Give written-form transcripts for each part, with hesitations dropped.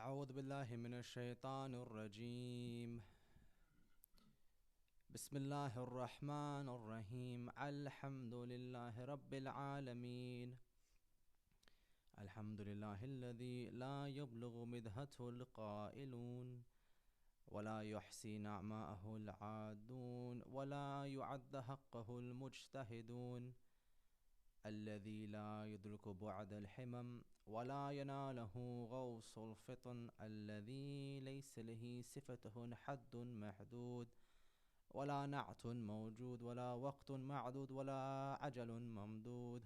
أعوذ بالله من الشيطان الرجيم. بسم الله الرحمن الرحيم. الحمد لله رب العالمين. الحمد لله الذي لا يبلغ مدحته القائلون ولا يحصي نعماءه العادون ولا يعد حقه المجتهدون، الذي لا يدرك بعد الحمم ولا يناله غوص الفطن، الذي ليس له صفته حد محدود ولا نعت موجود ولا وقت معدود ولا عجل ممدود.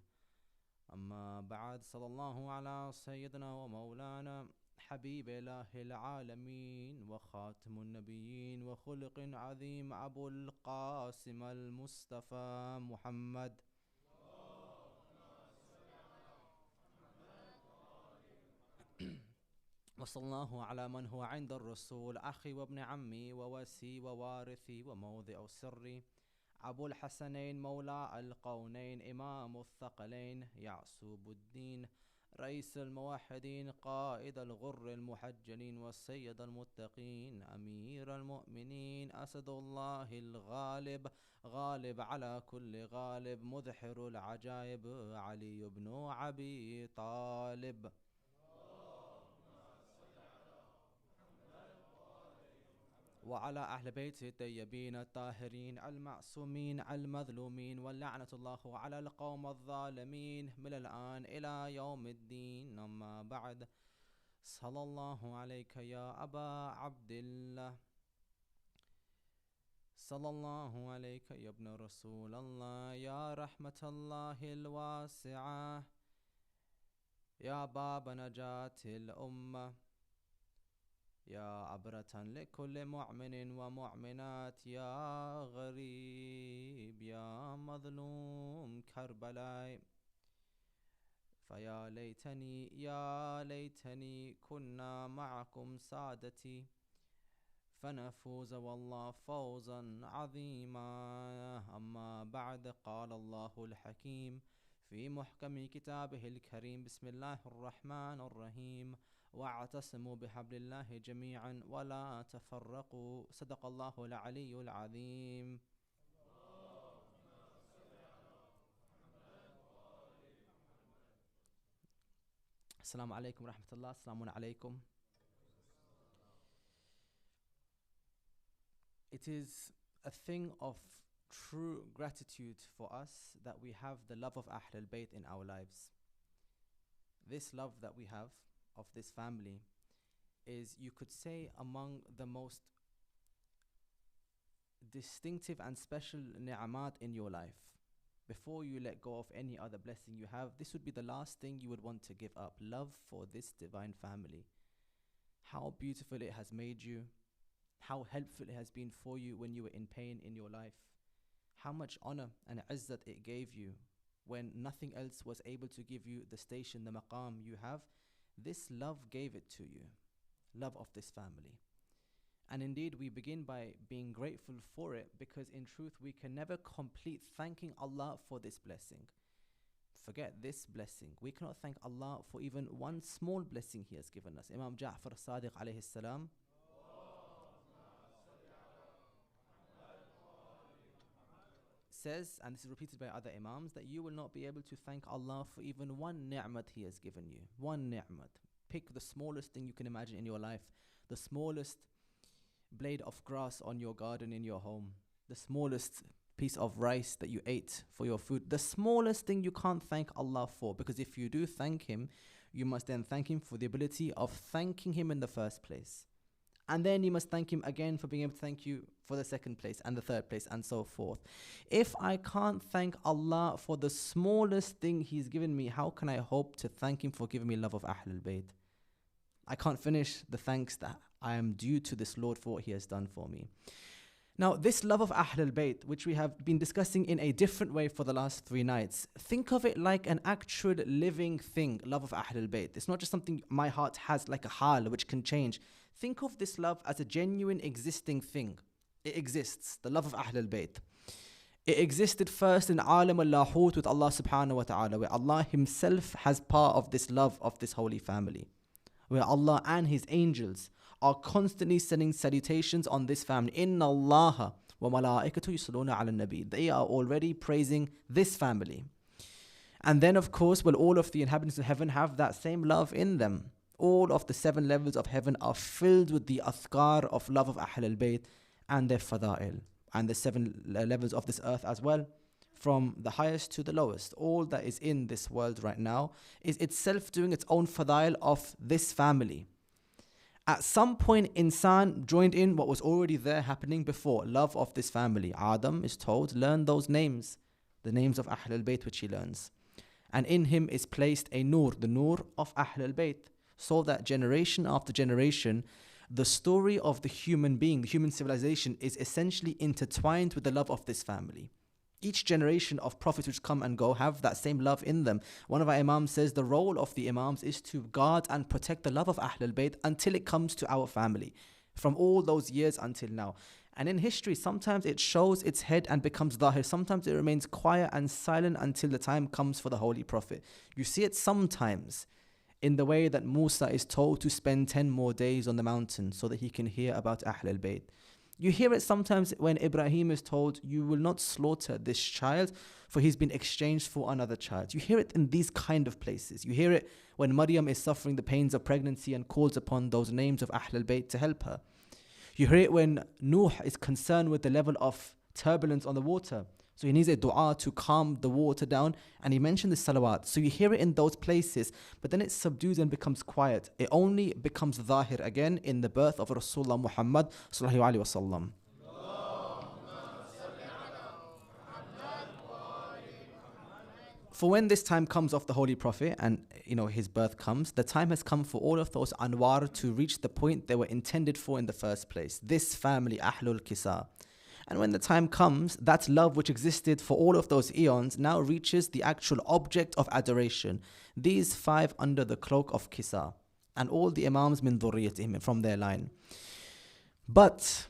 أما بعد، صلى الله على سيدنا ومولانا حبيب إله العالمين وخاتم النبيين وخلق عظيم أبو القاسم المصطفى محمد. وصلى الله على من هو عند الرسول أخي وابن عمي ووسي ووارثي وموضع سري، أبو الحسنين مولى القونين إمام الثقلين يعصوب الدين، رئيس الموحدين قائد الغر المحجلين والسيد المتقين أمير المؤمنين أسد الله الغالب غالب على كل غالب مذحر العجائب علي بن أبي طالب. وعلى أهل بيته الطيبين الطاهرين المعصومين المظلومين، واللعنة الله على القوم الظالمين من الآن إلى يوم الدين. أما بعد، صلى الله عليك يا أبا عبد الله، صلى الله عليك يا ابن رسول الله، يا رحمة الله الواسعة، يا باب نجاة الأمة، يا عبرة لكل مؤمن ومؤمنات، يا غريب يا مظلوم كربلاء. فيا ليتني يا ليتني كنا معكم سادتي فنفوز والله فوزا عظيما. أما بعد، قال الله الحكيم في محكم كتابه الكريم: بسم الله الرحمن الرحيم، واعتصموا بحبل الله جميعا ولا تفرقوا، صدق الله العلي العظيم. السلام عليكم ورحمة الله. السلام عليكم. It is a thing of true gratitude for us that we have the love of Ahl al-Bayt in our lives. This love that we have of this family is, you could say, among the most distinctive and special ni'amat in your life. Before you let go of any other blessing you have, this would be the last thing you would want to give up. Love for this divine family. How beautiful it has made you. How helpful it has been for you when you were in pain in your life. How much honor and izzat it gave you when nothing else was able to give you the station, the maqam you have. This love gave it to you. Love of this family. And indeed, we begin by being grateful for it, because in truth we can never complete thanking Allah for this blessing. Forget this blessing. We cannot thank Allah for even one small blessing He has given us. Imam Ja'far as-Sadiq alayhi salam says, and this is repeated by other Imams, that you will not be able to thank Allah for even one ni'mat He has given you. One ni'mat. Pick the smallest thing you can imagine in your life. The smallest blade of grass on your garden in your home. The smallest piece of rice that you ate for your food. The smallest thing you can't thank Allah for, because if you do thank Him, you must then thank Him for the ability of thanking Him in the first place. And then you must thank Him again for being able to thank you for the second place and the third place and so forth. If I can't thank Allah for the smallest thing He's given me, how can I hope to thank Him for giving me love of Ahl al-Bayt? I can't finish the thanks that I am due to this Lord for what He has done for me. Now, this love of Ahl al-Bayt, which we have been discussing in a different way for the last 3 nights, think of it like an actual living thing, love of Ahl al-Bayt. It's not just something my heart has, like a hal, which can change. Think of this love as a genuine existing thing. It exists, the love of Ahl al-Bayt. It existed first in Alam al-Lahut with Allah subhanahu wa ta'ala, where Allah Himself has part of this love of this holy family. where Allah and His angels are constantly sending salutations on this family. Inna Allaha wa malaikatu yusalluna ala nabi. They are already praising this family. And then of course, will all of the inhabitants of heaven have that same love in them? All of the 7 levels of heaven are filled with the athkar of love of Ahl al-Bayt and their fada'il. And the 7 levels of this earth as well, from the highest to the lowest. All that is in this world right now is itself doing its own fada'il of this family. At some point, insan joined in what was already there happening before, love of this family. Adam is told, learn those names, the names of Ahl al-Bayt which he learns. And in him is placed a nur, the nur of Ahl al-Bayt, so that generation after generation, the story of the human being, the human civilization, is essentially intertwined with the love of this family. Each generation of prophets which come and go have that same love in them. One of our Imams says the role of the Imams is to guard and protect the love of Ahl al-Bayt until it comes to our family, from all those years until now. And in history, sometimes it shows its head and becomes dhahir. Sometimes it remains quiet and silent until the time comes for the Holy Prophet. You see it sometimes in the way that Musa is told to spend 10 more days on the mountain so that he can hear about Ahl al-Bayt. You hear it sometimes when Ibrahim is told, you will not slaughter this child, for he's been exchanged for another child. You hear it in these kind of places. You hear it when Maryam is suffering the pains of pregnancy and calls upon those names of Ahl al-Bayt to help her. You hear it when Nuh is concerned with the level of turbulence on the water. So he needs a dua to calm the water down, and he mentioned the salawat. So you hear it in those places, but then it subdues and becomes quiet. It only becomes dhahir again in the birth of Rasulullah Muhammad sallallahu alaihi wasallam. For when this time comes of the Holy Prophet and his birth comes, the time has come for all of those anwar to reach the point they were intended for in the first place. This family, Ahlul Kisa. And when the time comes, that love which existed for all of those eons now reaches the actual object of adoration. These 5 under the cloak of Kisa. And all the Imams min dhurriyatihim, from their line. But,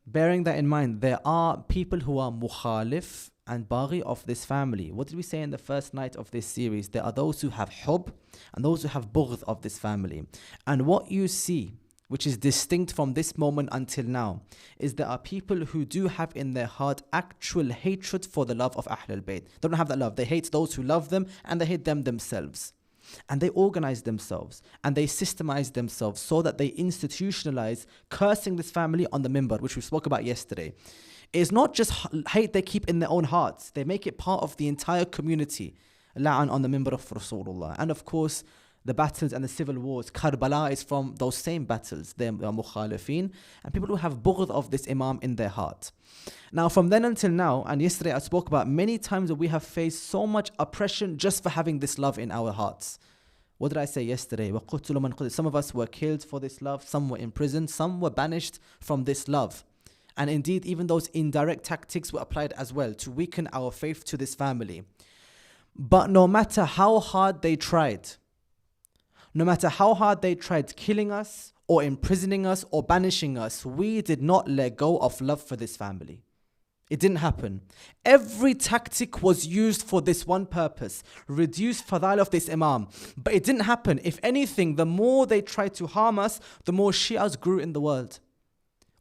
bearing that in mind, there are people who are mukhalif and baghi of this family. What did we say in the first night of this series? There are those who have hub and those who have bughd of this family. And what you see, which is distinct from this moment until now, is there are people who do have in their heart actual hatred for the love of Ahl al-Bayt. They don't have that love. They hate those who love them, and they hate them themselves. And they organize themselves and they systemize themselves so that they institutionalize cursing this family on the minbar, which we spoke about yesterday. It's not just hate they keep in their own hearts. They make it part of the entire community. La'an on the minbar of Rasulullah. And of course, the battles and the civil wars, Karbala is from those same battles. They are mukhalifin and people who have bughd of this Imam in their heart. Now from then until now, and yesterday I spoke about many times that we have faced so much oppression just for having this love in our hearts. What did I say yesterday? Some of us were killed for this love, some were imprisoned, some were banished from this love. And indeed, even those indirect tactics were applied as well to weaken our faith to this family. But no matter how hard they tried, killing us or imprisoning us or banishing us, we did not let go of love for this family. It didn't happen. Every tactic was used for this one purpose, reduce fadail of this Imam. But it didn't happen. If anything, the more they tried to harm us, the more Shias grew in the world.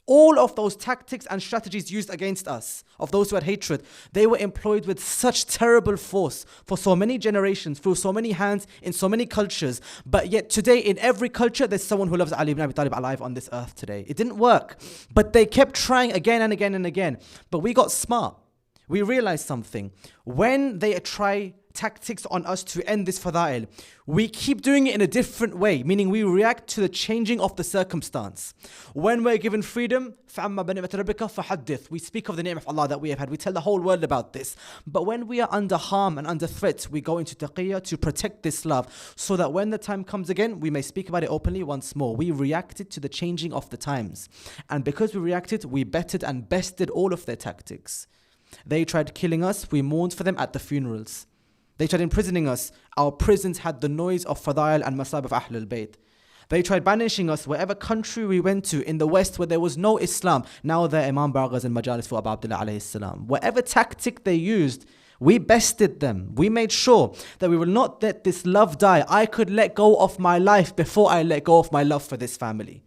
All of those tactics and strategies used against us, of those who had hatred, they were employed with such terrible force for so many generations, through so many hands, in so many cultures. But yet today, in every culture, there's someone who loves Ali ibn Abi Talib alive on this earth today. It didn't work. But they kept trying again and again and again. But we got smart. We realized something. When they try tactics on us to end this fada'il, we keep doing it in a different way, meaning we react to the changing of the circumstance. When we're given freedom, we speak of the name of Allah that we have had. We tell the whole world about this. But when we are under harm and under threat, we go into Taqiya to protect this love, so that when the time comes again, we may speak about it openly once more. We reacted to the changing of the times. And because we reacted, we bettered and bested all of their tactics. They tried killing us, we mourned for them at the funerals. They tried imprisoning us. Our prisons had the noise of fadail and masab of Ahl al-Bayt. They tried banishing us wherever country we went to in the West where there was no Islam. Now they're Imam Barghas and Majalis for Abu Abdullah alayhi salam. Whatever tactic they used, We bested them. We made sure that we will not let this love die. I could let go of my life before I let go of my love for this family.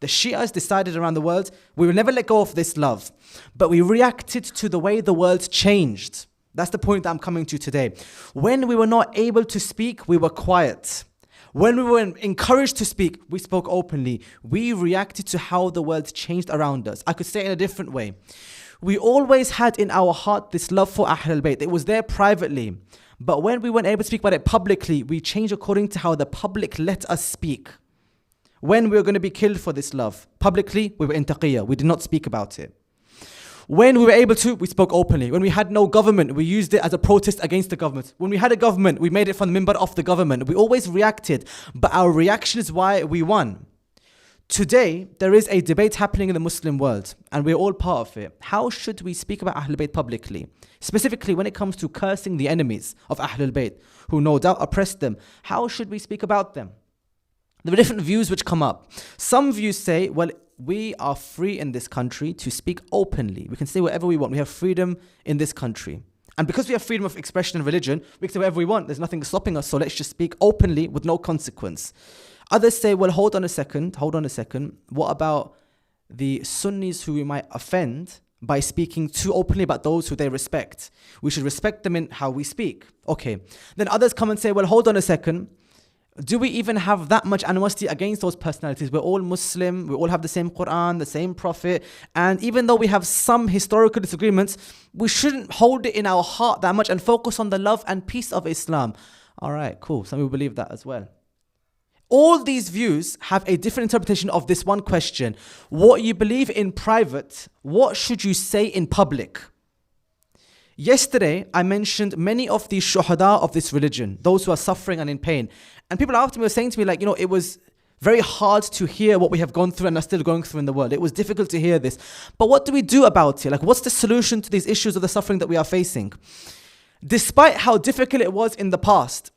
The Shias decided around the world, we will never let go of this love. But we reacted to the way the world changed. That's the point that I'm coming to today. When we were not able to speak, we were quiet. When we were encouraged to speak, we spoke openly. We reacted to how the world changed around us. I could say it in a different way. We always had in our heart this love for Ahlul Bayt. It was there privately. But when we weren't able to speak about it publicly, we changed according to how the public let us speak. When we were going to be killed for this love, publicly, we were in Taqiya. We did not speak about it. When we were able to, we spoke openly. When we had no government, we used it as a protest against the government. When we had a government, we made it from the minbar of the government. We always reacted, but our reaction is why we won. Today, there is a debate happening in the Muslim world, and we're all part of it. How should we speak about Ahlul Bayt publicly? Specifically, when it comes to cursing the enemies of Ahlul Bayt, who no doubt oppressed them, how should we speak about them? There are different views which come up. Some views say, well, we are free in this country to speak openly. We can say whatever we want. We have freedom in this country. And because we have freedom of expression and religion, we can say whatever we want. There's nothing stopping us, so let's just speak openly with no consequence. Others say, well, hold on a second. What about the Sunnis who we might offend by speaking too openly about those who they respect? We should respect them in how we speak. Okay. Then others come and say, well, hold on a second. Do we even have that much animosity against those personalities? We're all Muslim, we all have the same Quran, the same Prophet, and even though we have some historical disagreements, we shouldn't hold it in our heart that much and focus on the love and peace of Islam. All right, cool. Some people believe that as well. All these views have a different interpretation of this one question. What you believe in private, what should you say in public? Yesterday, I mentioned many of the shuhada of this religion, those who are suffering and in pain. And people after me were saying to me, like, it was very hard to hear what we have gone through and are still going through in the world. It was difficult to hear this. But what do we do about it? Like, what's the solution to these issues of the suffering that we are facing? Despite how difficult it was in the past,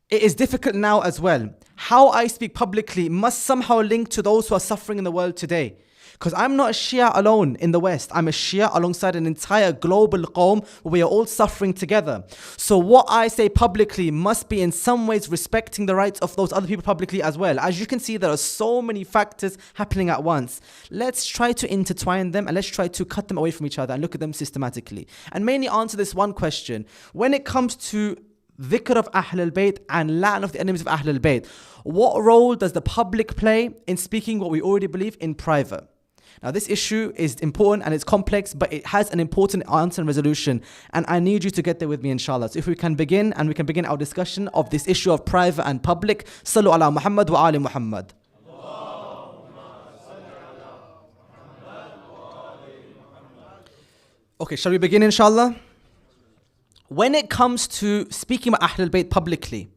it is difficult now as well. How I speak publicly must somehow link to those who are suffering in the world today. Because I'm not a Shia alone in the West. I'm a Shia alongside an entire global qawm where we are all suffering together. So what I say publicly must be in some ways respecting the rights of those other people publicly as well. As you can see, there are so many factors happening at once. Let's try to intertwine them and let's try to cut them away from each other and look at them systematically. And mainly answer this one question. When it comes to dhikr of Ahlul Bayt and la'an of the enemies of Ahlul Bayt, what role does the public play in speaking what we already believe in private? Now, this issue is important and it's complex, but it has an important answer and resolution. And I need you to get there with me, inshallah. So if we can begin, and we can begin our discussion of this issue of private and public. Sallu ala Muhammad wa ali Muhammad. Okay, shall we begin, inshallah? When it comes to speaking about Ahlul Bayt publicly,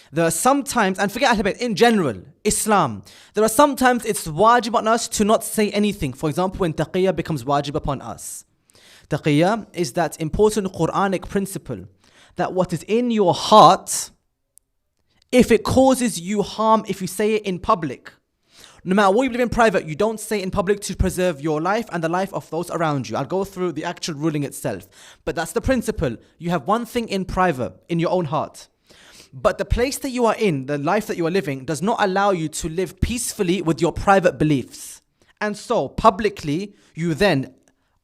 there are sometimes, and forget Ahlul Bayt, in general, Islam, there are sometimes it's wajib on us to not say anything. For example, when Taqiya becomes wajib upon us. Taqiya is that important Quranic principle that what is in your heart, if it causes you harm, if you say it in public, no matter what you believe in private, you don't say it in public to preserve your life and the life of those around you. I'll go through the actual ruling itself. But that's the principle. You have one thing in private, in your own heart. But the place that you are in, the life that you are living, does not allow you to live peacefully with your private beliefs. And so, publicly, you then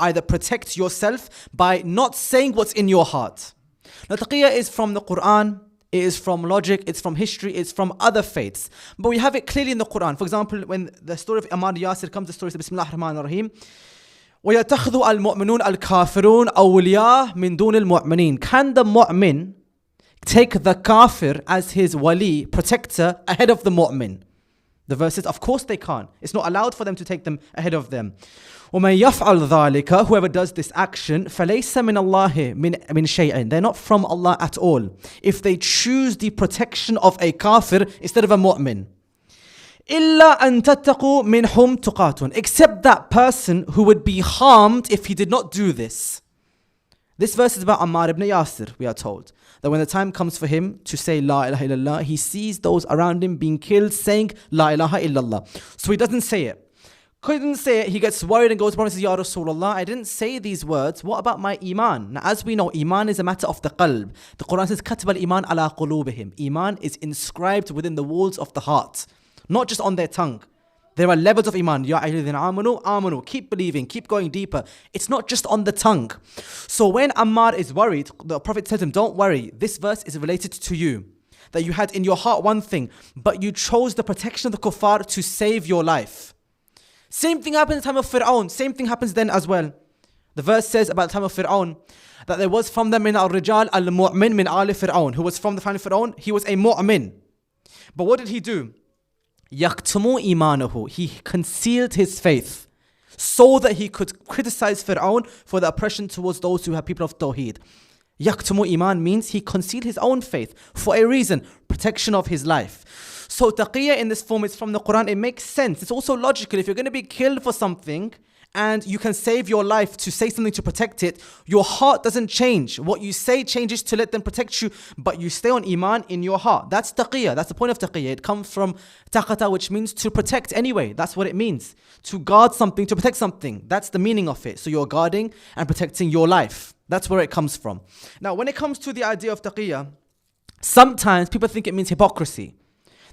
either protect yourself by not saying what's in your heart. Now, Taqiya is from the Quran, it is from logic, it's from history, it's from other faiths. But we have it clearly in the Quran. For example, when the story of Ammar Yasir comes, the story of Bismillah ar-Rahman ar-Rahim. وَيَتَخْذُ الْمُؤْمِنُونَ الْكَافِرُونَ أَوْلِيَاءَ مِن دُونِ الْمُؤْمِنِينَ. Can the mu'min take the kafir as his wali, protector, ahead of the mu'min? The verse says, of course they can't. It's not allowed for them to take them ahead of them. وَمَنْ يَفْعَلْ ذَلِكَ. Whoever does this action, فَلَيْسَ مِنَ اللَّهِ مِنْ شَيْءٍ. They're not from Allah at all. If they choose the protection of a kafir instead of a mu'min. إِلَّا أَن تَتَّقُوا مِنْهُمْ تُقَاتٌ. Except that person who would be harmed if he did not do this. This verse is about Ammar ibn Yasir, we are told. That when the time comes for him to say La ilaha illallah, he sees those around him being killed saying La ilaha illallah. So he doesn't say it. Couldn't say it. He gets worried and goes to the Prophet and says, Ya Rasulullah, I didn't say these words. What about my iman? Now, as we know, iman is a matter of the qalb. The Quran says, كَتَبَ الْإِيمَانَ عَلَىٰ قُلُوبِهِمْ. Iman is inscribed within the walls of the heart, not just on their tongue. There are levels of iman. Ya ayyuhalladhina amanu, amanu. Keep believing, keep going deeper. It's not just on the tongue. So when Ammar is worried, the Prophet tells him, don't worry. This verse is related to you. That you had in your heart one thing, but you chose the protection of the kuffar to save your life. Same thing happened in the time of Fir'aun. Same thing happens then as well. The verse says about the time of Fir'aun that there was from them min al-rijal al-mu'min min ali Fir'aun. Who was from the family of Fir'aun? He was a mu'min. But what did he do? يَقْتُمُوا إِيمَانَهُ. He concealed his faith so that he could criticize Fir'aun for the oppression towards those who have people of Tawheed. يَقْتُمُوا iman means he concealed his own faith for a reason, protection of his life. So Taqiya in this form is from the Quran. It makes sense. It's also logical. If you're going to be killed for something and you can save your life to say something to protect it, your heart doesn't change. What you say changes to let them protect you, but you stay on iman in your heart. That's Taqiya. That's the point of Taqiya. It comes from taqata, which means to protect anyway. That's what it means. To guard something, to protect something. That's the meaning of it. So you're guarding and protecting your life. That's where it comes from. Now, when it comes to the idea of Taqiya, sometimes people think it means hypocrisy.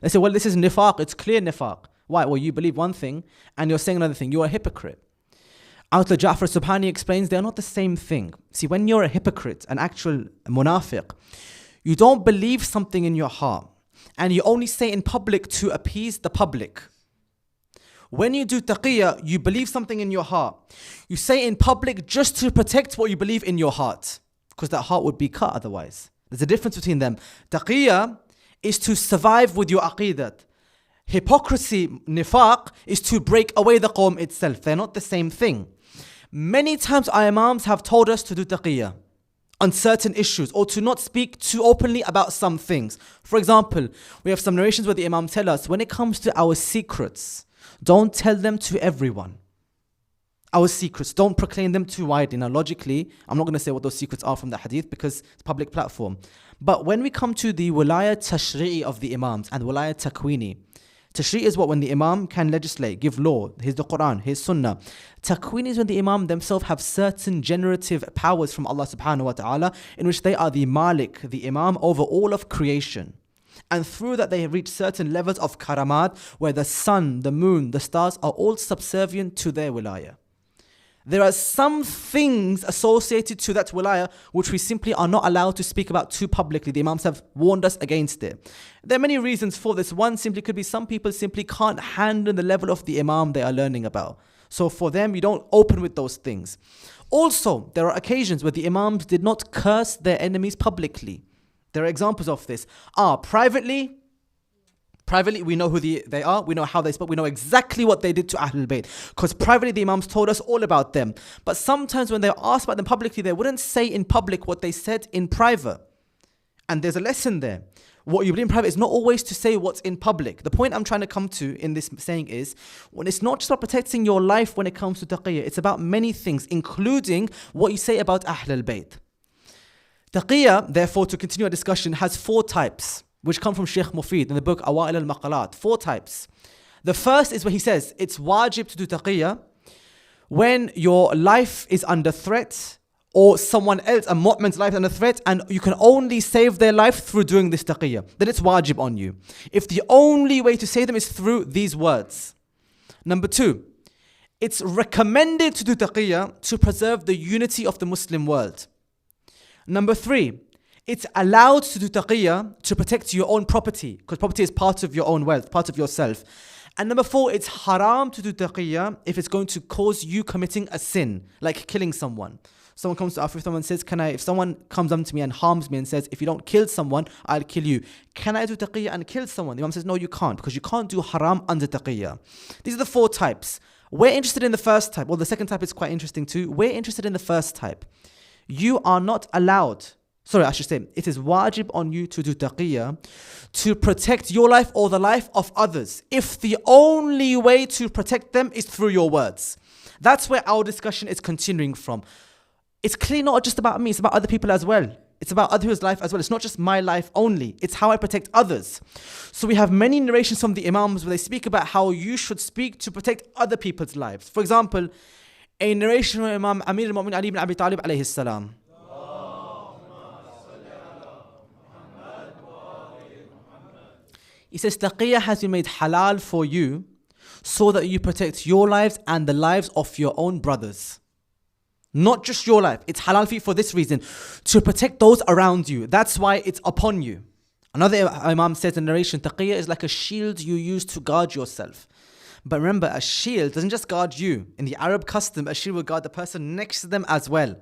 They say, well, this is nifaq, it's clear nifaq. Why? Well, you believe one thing and you're saying another thing. You're a hypocrite. Outla Ja'far Subhani explains they're not the same thing. See, when you're a hypocrite, an actual munafiq, you don't believe something in your heart and you only say in public to appease the public. When you do taqiyya, you believe something in your heart. You say in public just to protect what you believe in your heart, because that heart would be cut otherwise. There's a difference between them. Taqiyya is to survive with your aqidat. Hypocrisy, nifaq, is to break away the qawm itself. They're not the same thing. Many times our imams have told us to do taqiyya on certain issues or to not speak too openly about some things. For example, we have some narrations where the imam tell us, when it comes to our secrets, don't tell them to everyone. Our secrets, don't proclaim them too widely. Now logically, I'm not going to say what those secrets are from the hadith because it's a public platform. But when we come to the wilaya tashri'i of the imams and wilaya takwini, tashri'i is what when the imam can legislate, give law, here's the Quran, here's sunnah. Takwini is when the imam themselves have certain generative powers from Allah subhanahu wa ta'ala in which they are the malik, the imam over all of creation. And through that they have reached certain levels of karamat where the sun, the moon, the stars are all subservient to their wilaya. There are some things associated to that wilaya which we simply are not allowed to speak about too publicly. The imams have warned us against it. There are many reasons for this. One simply could be some people simply can't handle the level of the imam they are learning about. So for them, you don't open with those things. Also, there are occasions where the imams did not curse their enemies publicly. There are examples of this. Privately, we know who they are, we know how they spoke, we know exactly what they did to Ahlul Bayt. Because privately, the Imams told us all about them. But sometimes when they were asked about them publicly, they wouldn't say in public what they said in private. And there's a lesson there. What you believe in private is not always to say what's in public. The point I'm trying to come to in this saying is, when it's not just about protecting your life when it comes to taqiyya, it's about many things, including what you say about Ahlul Bayt. Taqiyya, therefore, to continue our discussion, has 4 types, which come from Shaykh Mufid in the book Awa'il al-Maqalat. 4 types. The first is where he says it's wajib to do taqiyya when your life is under threat or someone else, a mu'min's life is under threat, and you can only save their life through doing this taqiyya. Then it's wajib on you. If the only way to save them is through these words. Number 2, it's recommended to do taqiyya to preserve the unity of the Muslim world. Number 3, it's allowed to do taqiyya to protect your own property, because property is part of your own wealth, part of yourself. And number 4, it's haram to do taqiyya if it's going to cause you committing a sin, like killing someone. Someone comes to Africa and says, if someone comes up to me and harms me and says, if you don't kill someone, I'll kill you. Can I do taqiyya and kill someone? The Imam says, no, you can't, because you can't do haram under taqiyya. These are the 4 types. We're interested in the first type. Well, the second type is quite interesting too. We're interested in the first type. You are not allowed, it is wajib on you to do taqiyya to protect your life or the life of others, if the only way to protect them is through your words. That's where our discussion is continuing from. It's clearly not just about me, it's about other people as well. It's about others' life as well. It's not just my life only. It's how I protect others. So we have many narrations from the Imams where they speak about how you should speak to protect other people's lives. For example, a narration from Imam Amir al-Mu'min Ali ibn Abi Talib alayhi salam. He says, Taqiya has been made halal for you so that you protect your lives and the lives of your own brothers. Not just your life. It's halal for you for this reason, to protect those around you. That's why it's upon you. Another Imam says in narration, Taqiya is like a shield you use to guard yourself. But remember, a shield doesn't just guard you. In the Arab custom, a shield will guard the person next to them as well.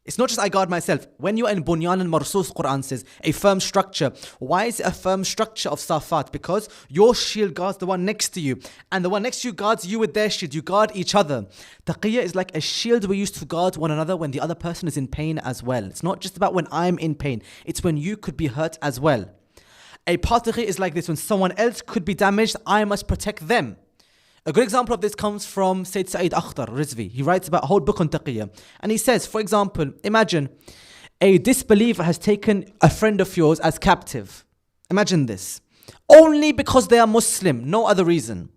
It's not just I guard myself. When you are in Bunyan and Marsus, Quran says, a firm structure. Why is it a firm structure of Safat? Because your shield guards the one next to you. And the one next to you guards you with their shield. You guard each other. Taqiyya is like a shield we use to guard one another when the other person is in pain as well. It's not just about when I'm in pain. It's when you could be hurt as well. A part of taqiyya is like this. When someone else could be damaged, I must protect them. A good example of this comes from Syed Rizvi. He writes about a whole book on Taqiya. And he says, for example, imagine a disbeliever has taken a friend of yours as captive. Imagine this. Only because they are Muslim, no other reason.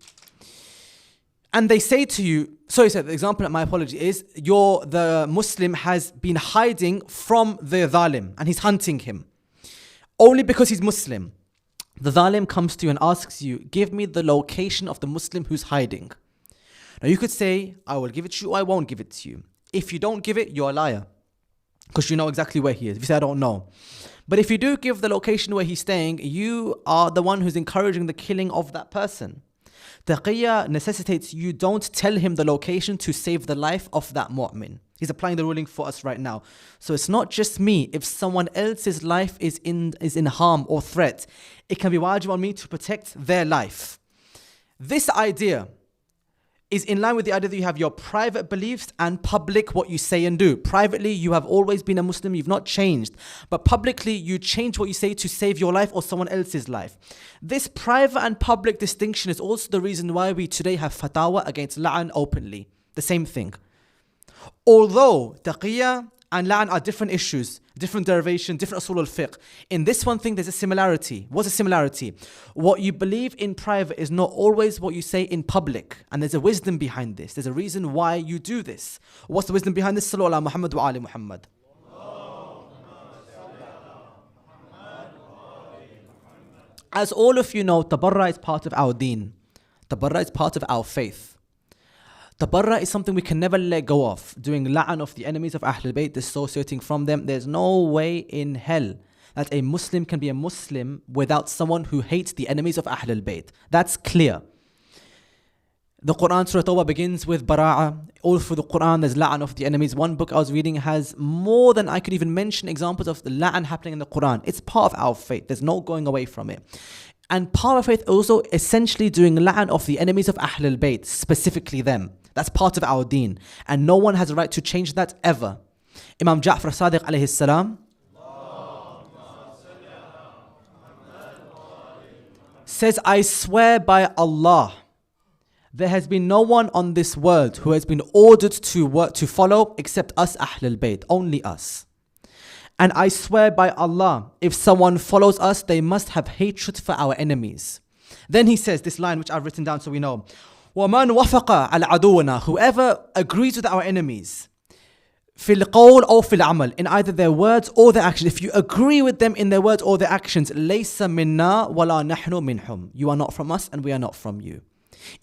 And they say to you, sorry, sir, the example, my apology, is the Muslim has been hiding from the Zalim and he's hunting him. Only because he's Muslim. The Zalim comes to you and asks you, give me the location of the Muslim who's hiding. Now you could say, I will give it to you or I won't give it to you. If you don't give it, you're a liar. Because you know exactly where he is. If you say, I don't know. But if you do give the location where he's staying, you are the one who's encouraging the killing of that person. Taqiyya necessitates you don't tell him the location to save the life of that mu'min. He's applying the ruling for us right now. So it's not just me. If someone else's life is in harm or threat, it can be wajib on me to protect their life. This idea is in line with the idea that you have your private beliefs and public what you say and do. Privately, you have always been a Muslim, you've not changed. But publicly, you change what you say to save your life or someone else's life. This private and public distinction is also the reason why we today have fatwa against la'an openly. The same thing. Although taqiyya and la'an are different issues, different derivation, different usul al-fiqh. In this one thing, there's a similarity. What's a similarity? What you believe in private is not always what you say in public. And there's a wisdom behind this. There's a reason why you do this. What's the wisdom behind this? Sallu ala Muhammad wa ali Muhammad. As all of you know, Tabarra is part of our deen. Tabarra is part of our faith. Tabarra is something we can never let go of. Doing la'an of the enemies of Ahlul Bayt, dissociating from them. There's no way in hell that a Muslim can be a Muslim without someone who hates the enemies of Ahlul Bayt. That's clear. The Quran Surah Tawbah begins with Bara'a. All through the Quran there's la'an of the enemies. One book I was reading has more than I could even mention examples of the la'an happening in the Quran. It's part of our faith. There's no going away from it. And part of faith also essentially doing la'an of the enemies of Ahlul Bayt, specifically them. That's part of our deen. And no one has a right to change that ever. Imam Ja'far Sadiq alayhi salam says, I swear by Allah, there has been no one on this world who has been ordered to follow except us Ahlul Bayt, only us. And I swear by Allah, if someone follows us, they must have hatred for our enemies. Then he says this line which I've written down so we know. وَمَنْ وَفَقَ عَلَى عَدُوِّنَا, whoever agrees with our enemies, فِي الْقَوْلِ أو فِي الْعَمَلِ, in either their words or their actions. If you agree with them in their words or their actions, لَيْسَ مِنَّا وَلَا نَحْنُ مِنْهُمْ, you are not from us and we are not from you.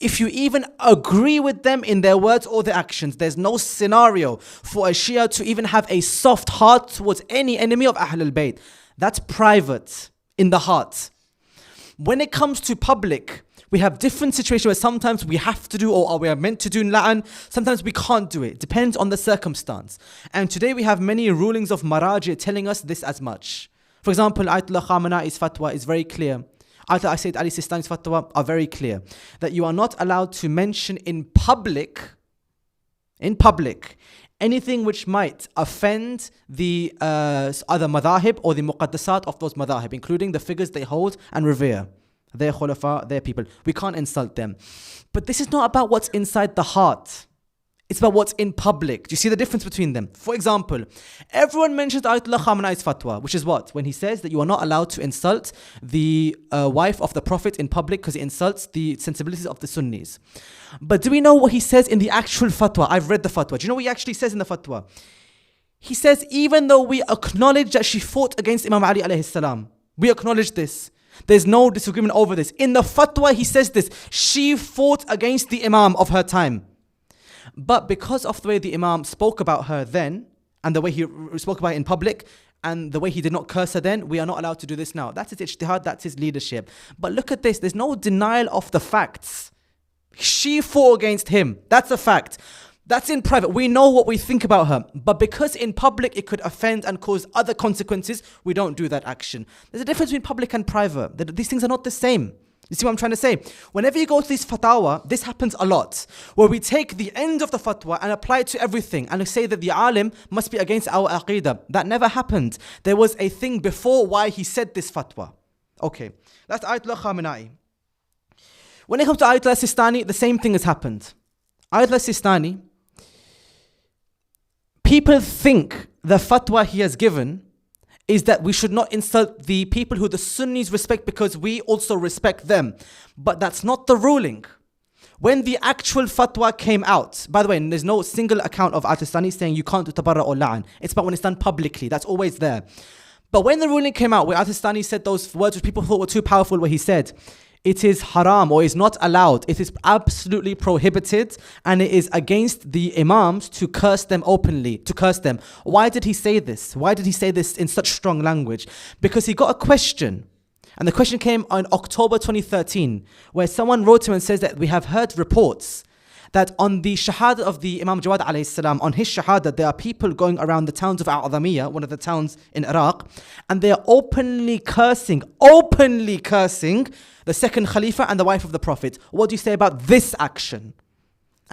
If you even agree with them in their words or their actions, there's no scenario for a Shia to even have a soft heart towards any enemy of Ahlul Bayt. That's private, in the heart. When it comes to public, we have different situations where sometimes we have to do or we are meant to do in la'an, sometimes we can't do it. Depends on the circumstance. And today we have many rulings of Maraji telling us this as much. For example, Ayatollah Khamenei's fatwa is very clear. Ayatollah Sayyid Ali Sistani's fatwa are very clear. That you are not allowed to mention in public, anything which might offend the other madhahib or the muqaddasat of those madhahib, including the figures they hold and revere. Their khulafa, their people. We can't insult them. But this is not about what's inside the heart. It's about what's in public. Do you see the difference between them? For example, everyone mentions Ayatollah Khamenei's fatwa, which is what? When he says that you are not allowed to insult the wife of the Prophet in public because it insults the sensibilities of the Sunnis. But do we know what he says in the actual fatwa? I've read the fatwa. Do you know what he actually says in the fatwa? He says, even though we acknowledge that she fought against Imam Ali alayhi salam, we acknowledge this. There's no disagreement over this. In the fatwa, he says this. She fought against the Imam of her time. But because of the way the Imam spoke about her then, and the way he spoke about it in public, and the way he did not curse her then, we are not allowed to do this now. That's his ijtihad, that's his leadership. But look at this, there's no denial of the facts. She fought against him. That's a fact. That's in private. We know what we think about her. But because in public it could offend and cause other consequences, we don't do that action. There's a difference between public and private. These things are not the same. You see what I'm trying to say? Whenever you go to these fatwa, this happens a lot, where we take the end of the fatwa and apply it to everything and say that the alim must be against our aqidah. That never happened. There was a thing before why he said this fatwa. Okay, that's Ayatollah Khamenei. When it comes to Ayatollah Sistani, the same thing has happened. Ayatollah Sistani, people think the fatwa he has given is that we should not insult the people who the Sunnis respect because we also respect them. But that's not the ruling. When the actual fatwa came out, by the way, there's no single account of Al-Sistani saying you can't do Tabarra or La'an. It's about when it's done publicly. That's always there. But when the ruling came out, where Al-Sistani said those words which people thought were too powerful, where he said, it is haram or is not allowed. It is absolutely prohibited and it is against the imams to curse them openly, to curse them. Why did he say this? Why did he say this in such strong language? Because he got a question. And the question came on October 2013, where someone wrote to him and says that we have heard reports that on the shahada of the Imam Jawad alayhi salam, on his shahada, there are people going around the towns of Al-Adhamiyya, one of the towns in Iraq, and they are openly cursing the second Khalifa and the wife of the Prophet. What do you say about this action?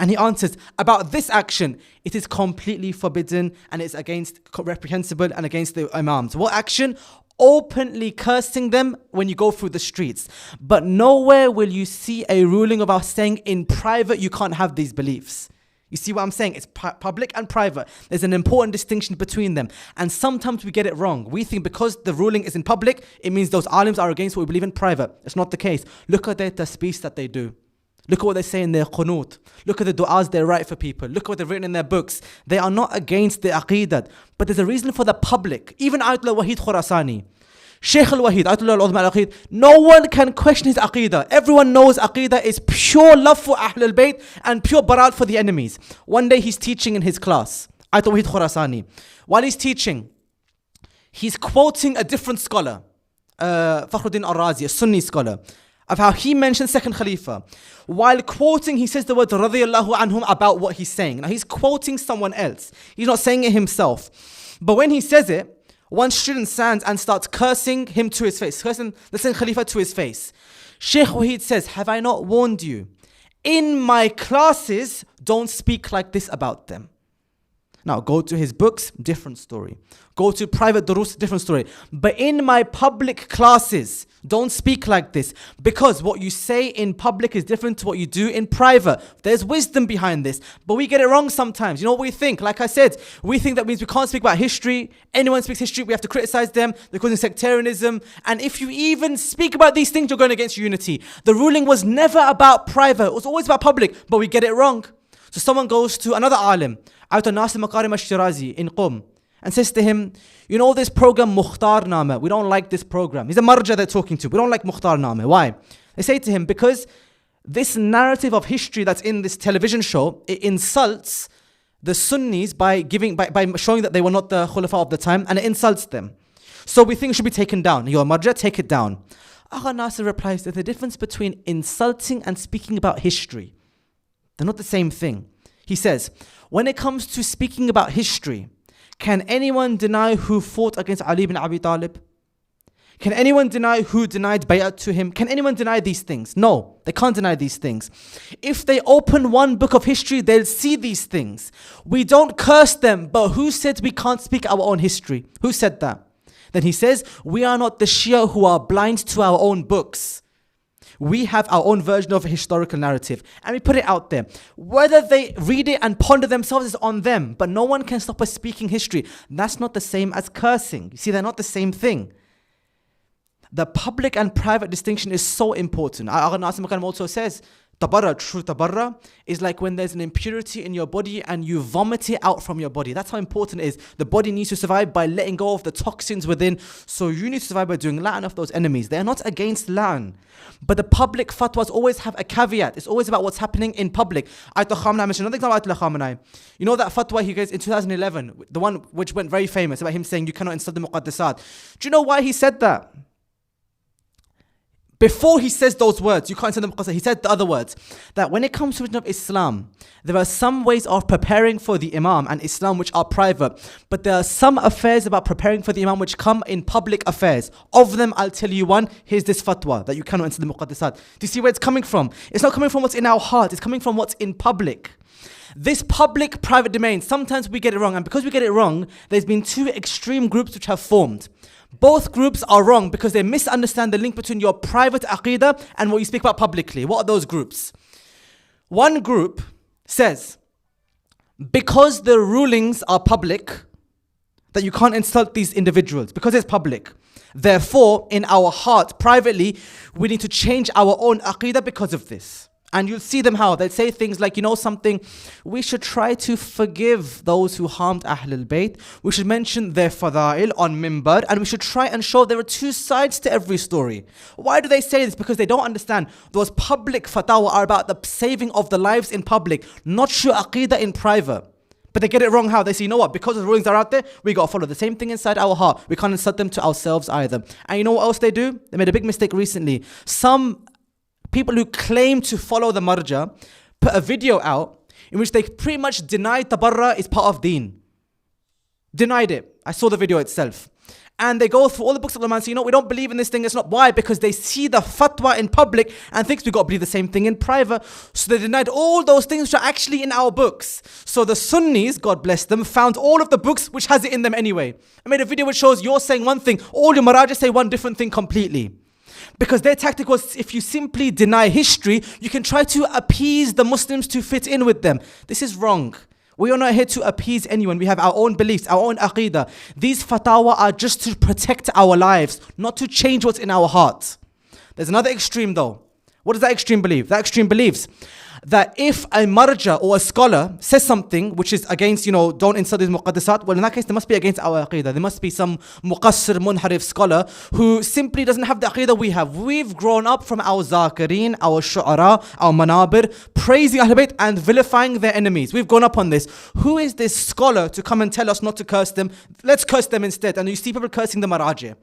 And he answers, about this action, it is completely forbidden and it's against, reprehensible and against the Imams. What action? Openly cursing them when you go through the streets. But nowhere will you see a ruling of us saying in private you can't have these beliefs. You see what I'm saying? It's public and private. There's an important distinction between them. And sometimes we get it wrong. We think because the ruling is in public, it means those alims are against what we believe in private. It's not the case. Look at their tasbih that they do. Look at what they say in their qunut. Look at the du'as they write for people. Look at what they've written in their books. They are not against the aqidah. But there's a reason for the public. Even Ayatollah Wahid Khurasani, Shaykh al-Wahid, Ayatollah al-Uzma al-Aqid, no one can question his aqidah. Everyone knows aqidah is pure love for Ahl al-Bayt and pure barat for the enemies. One day he's teaching in his class, Ayatollah Wahid Khurasani. While he's teaching, he's quoting a different scholar, Fakhruddin al-Razi, a Sunni scholar, of how he mentioned second Khalifa. While quoting, he says the word radiyallahu anhum about what he's saying. Now he's quoting someone else. He's not saying it himself. But when he says it, one student stands and starts cursing him to his face, cursing the second Khalifa to his face. Shaykh Wahid says, have I not warned you? In my classes, don't speak like this about them. Now, go to his books, different story. Go to private durus, different story. But in my public classes, don't speak like this. Because what you say in public is different to what you do in private. There's wisdom behind this. But we get it wrong sometimes. You know what we think? Like I said, we think that means we can't speak about history. Anyone speaks history, we have to criticize them. They're causing sectarianism. And if you even speak about these things, you're going against unity. The ruling was never about private. It was always about public. But we get it wrong. So someone goes to another alim, Ayatollah Nasir Makarim al-Shirazi in Qum, and says to him, you know this program Mukhtar Nama, we don't like this program. He's a marja they're talking to. We don't like Mukhtar Nama. Why? They say to him, because this narrative of history that's in this television show, it insults the Sunnis by showing that they were not the Khulafa of the time, and it insults them. So we think it should be taken down. You're a marja, take it down. Agha Nasir replies, there's a difference between insulting and speaking about history. They're not the same thing. He says, when it comes to speaking about history, can anyone deny who fought against Ali ibn Abi Talib? Can anyone deny who denied bay'at to him? Can anyone deny these things? No, they can't deny these things. If they open one book of history, they'll see these things. We don't curse them, but who said we can't speak our own history? Who said that? Then he says, we are not the Shia who are blind to our own books. We have our own version of a historical narrative and we put it out there. Whether they read it and ponder themselves is on them, but no one can stop us speaking history. That's not the same as cursing. You see, they're not the same thing. The public and private distinction is so important. Agha Nasim Makam also says, Tabarra, true Tabarra, is like when there's an impurity in your body and you vomit it out from your body. That's how important it is. The body needs to survive by letting go of the toxins within. So you need to survive by doing la'an of those enemies. They are not against la'an. But the public fatwas always have a caveat. It's always about what's happening in public. Ayatul Khamenei, I mentioned another example, Ayatul Khamenei. You know that fatwa he gave in 2011, the one which went very famous about him saying you cannot insult the muqaddasat. Do you know why he said that? Before he says those words, you can't say them because he said the other words. That when it comes to religion of Islam, there are some ways of preparing for the Imam and Islam which are private. But there are some affairs about preparing for the Imam which come in public affairs. Of them, I'll tell you one. Here's this fatwa that you cannot enter the muqaddasat. Do you see where it's coming from? It's not coming from what's in our heart. It's coming from what's in public. This public-private domain, sometimes we get it wrong. And because we get it wrong, there's been two extreme groups which have formed. Both groups are wrong because they misunderstand the link between your private aqidah and what you speak about publicly. What are those groups? One group says, because the rulings are public, that you can't insult these individuals because it's public. Therefore, in our heart, privately, we need to change our own aqidah because of this. And you'll see them how. They'll say things like, you know something, we should try to forgive those who harmed Ahlul Bayt. We should mention their fada'il on mimbar. And we should try and show there are two sides to every story. Why do they say this? Because they don't understand. Those public fatwa are about the saving of the lives in public, not true aqidah in private. But they get it wrong how? They say, you know what? Because the rulings are out there, we got to follow the same thing inside our heart. We can't insult them to ourselves either. And you know what else they do? They made a big mistake recently. Some people who claim to follow the marja put a video out in which they pretty much denied Tabarra is part of deen. Denied it. I saw the video itself. And they go through all the books of the man and say, you know, we don't believe in this thing. It's not. Why? Because they see the fatwa in public and thinks we got to believe the same thing in private. So they denied all those things which are actually in our books. So the Sunnis, God bless them, found all of the books which has it in them anyway. I made a video which shows you're saying one thing, all your marajas say one different thing completely. Because their tactic was, if you simply deny history, you can try to appease the Muslims to fit in with them. This is wrong. We are not here to appease anyone. We have our own beliefs, our own aqidah. These fatwa are just to protect our lives, not to change what's in our hearts. There's another extreme though. What does that extreme believe? That extreme believes that if a marja or a scholar says something which is against, don't insult these muqaddasat, well in that case there must be against our aqidah. There must be some muqassir, munharif scholar who simply doesn't have the aqidah we have. We've grown up from our zakirin, our shu'ara, our manabir, praising Ahlul Bayt and vilifying their enemies. We've grown up on this. Who is this scholar to come and tell us not to curse them? Let's curse them instead. And you see people cursing the maraji.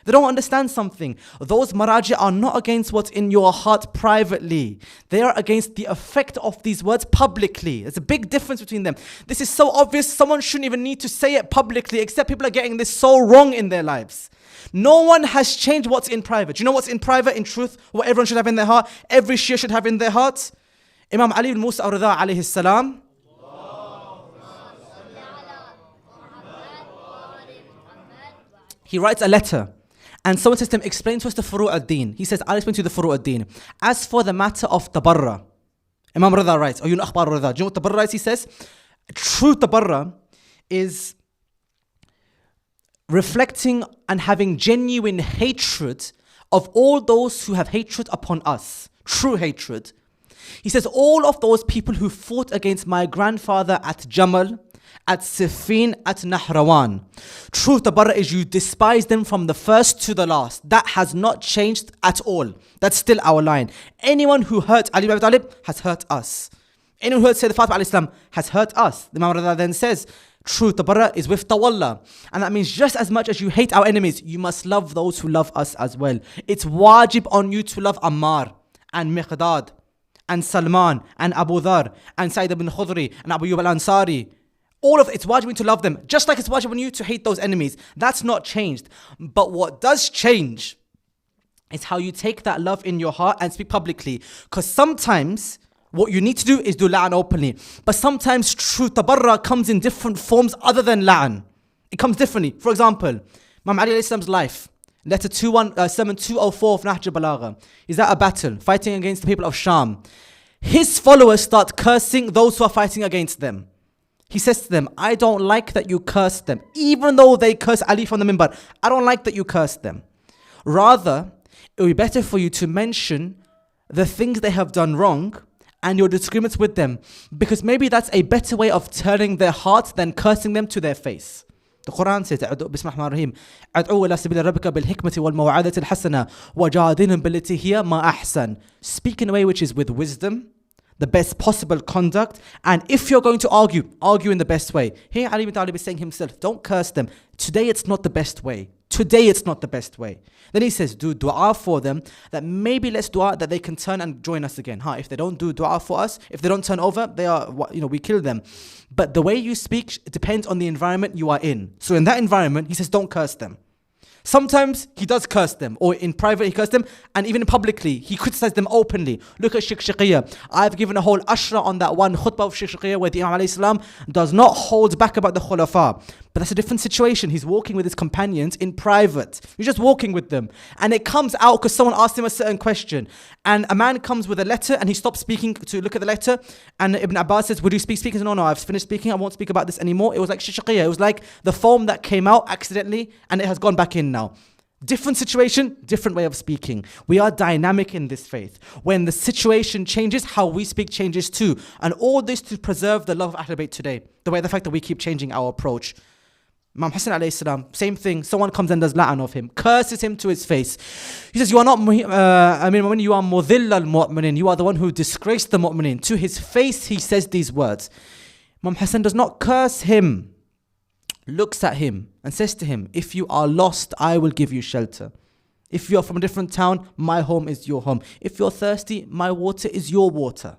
They don't understand something. Those maraji are not against what's in your heart privately. They are against the effect of these words publicly. There's a big difference between them. This is so obvious, someone shouldn't even need to say it publicly, except people are getting this so wrong in their lives. No one has changed what's in private. Do you know what's in private, in truth? What everyone should have in their heart? Every Shia should have in their heart? Imam Ali ibn Musa al-Rida alayhi salam, he writes a letter. And someone says to him, explain to us the furu' ad-din. He says, I'll explain to you the furu' ad-din. As for the matter of Tabarra, Imam Rida writes, or akhbar Rida. Do you know what Tabarra is? He says, true Tabarra is reflecting and having genuine hatred of all those who have hatred upon us. True hatred. He says, all of those people who fought against my grandfather at Jamal, at Siffin, at Nahrawan. True Tabarra is you despise them from the first to the last. That has not changed at all. That's still our line. Anyone who hurt Ali ibn Abi Talib has hurt us. Anyone who hurt Sayyid Fatima alayhi salam has hurt us. The Imam Rida then says, true Tabarra is with tawalla. And that means just as much as you hate our enemies, you must love those who love us as well. It's wajib on you to love Ammar and Miqdad and Salman and Abu Dhar and Syed ibn Khudri and Abu Ayyub al-Ansari. All of it's wajib to love them, just like it's wajib on you to hate those enemies. That's not changed. But what does change is how you take that love in your heart and speak publicly. Because sometimes what you need to do is do la'an openly. But sometimes true tabarra comes in different forms other than la'an. It comes differently. For example, Imam Ali alayhi salam's life. Sermon 204 of Nahj al-Balagha. He's at a battle, fighting against the people of Sham. His followers start cursing those who are fighting against them. He says to them, I don't like that you curse them. Even though they curse Ali from the minbar, I don't like that you curse them. Rather, it would be better for you to mention the things they have done wrong and your disagreements with them, because maybe that's a better way of turning their hearts than cursing them to their face. The Quran says, Bismillahir-Rahmanir-Rahim, أدعو إلى سبيل ربك بالحكمة والموعظة الحسنة وجادلهم بالتي هي ما أحسن. Speak in a way which is with wisdom, the best possible conduct, and if you're going to argue in the best way. Here Ali ibn Talib is saying himself, don't curse them. Today it's not the best way. Then he says, do dua for them, that maybe let's dua that they can turn and join us again. If they don't do dua for us, if they don't turn over, we kill them. But the way you speak depends on the environment you are in. So in that environment, he says, don't curse them. Sometimes he does curse them, or in private he cursed them, and even publicly he criticized them openly. Look at Shattering. I've given a whole ashra on that one khutbah of Shattering where the Imam alayhi salam does not hold back about the khulafa. But that's a different situation. He's walking with his companions in private. He's just walking with them. And it comes out because someone asked him a certain question. And a man comes with a letter and he stops speaking to look at the letter. And Ibn Abbas says, would you speak? He says, no, I've finished speaking. I won't speak about this anymore. It was like Shattering. It was like the foam that came out accidentally and it has gone back in now. Different situation, different way of speaking. We are dynamic in this faith. When the situation changes, how we speak changes too. And all this to preserve the love of Ahlul Bayt today. The fact that we keep changing our approach. Imam Hassan alayhi salam, same thing. Someone comes and does la'an of him, curses him to his face. He says, you are not, you are mudhill al-mu'minin. You are the one who disgraced the mu'minin. To his face, he says these words. Imam Hassan does not curse him, looks at him and says to him, if you are lost, I will give you shelter. If you are from a different town, my home is your home. If you're thirsty, my water is your water.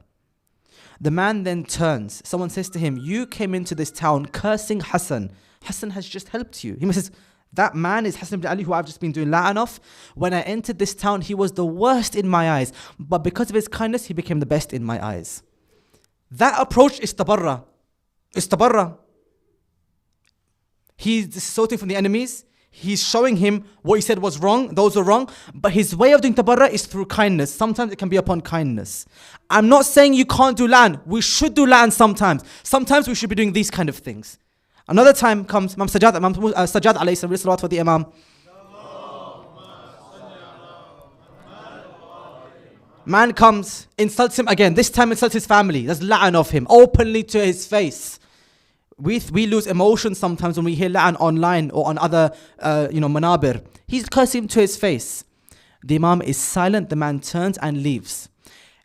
The man then turns. Someone says to him, you came into this town cursing Hassan. Hassan has just helped you. He says, that man is Hassan ibn Ali who I've just been doing la'an of. When I entered this town, he was the worst in my eyes. But because of his kindness, he became the best in my eyes. That approach is tabarra. He's dissociating from the enemies. He's showing him what he said was wrong. Those are wrong. But his way of doing tabarra is through kindness. Sometimes it can be upon kindness. I'm not saying you can't do la'an. We should do la'an sometimes. Sometimes we should be doing these kind of things. Another time comes Imam Sajjad alayhi salam for the Imam. Man comes, insults him again. This time insults his family. Does la'an of him openly to his face. We lose emotion sometimes when we hear la'an online or on other manabir. He's cursing him to his face. The Imam is silent. The man turns and leaves.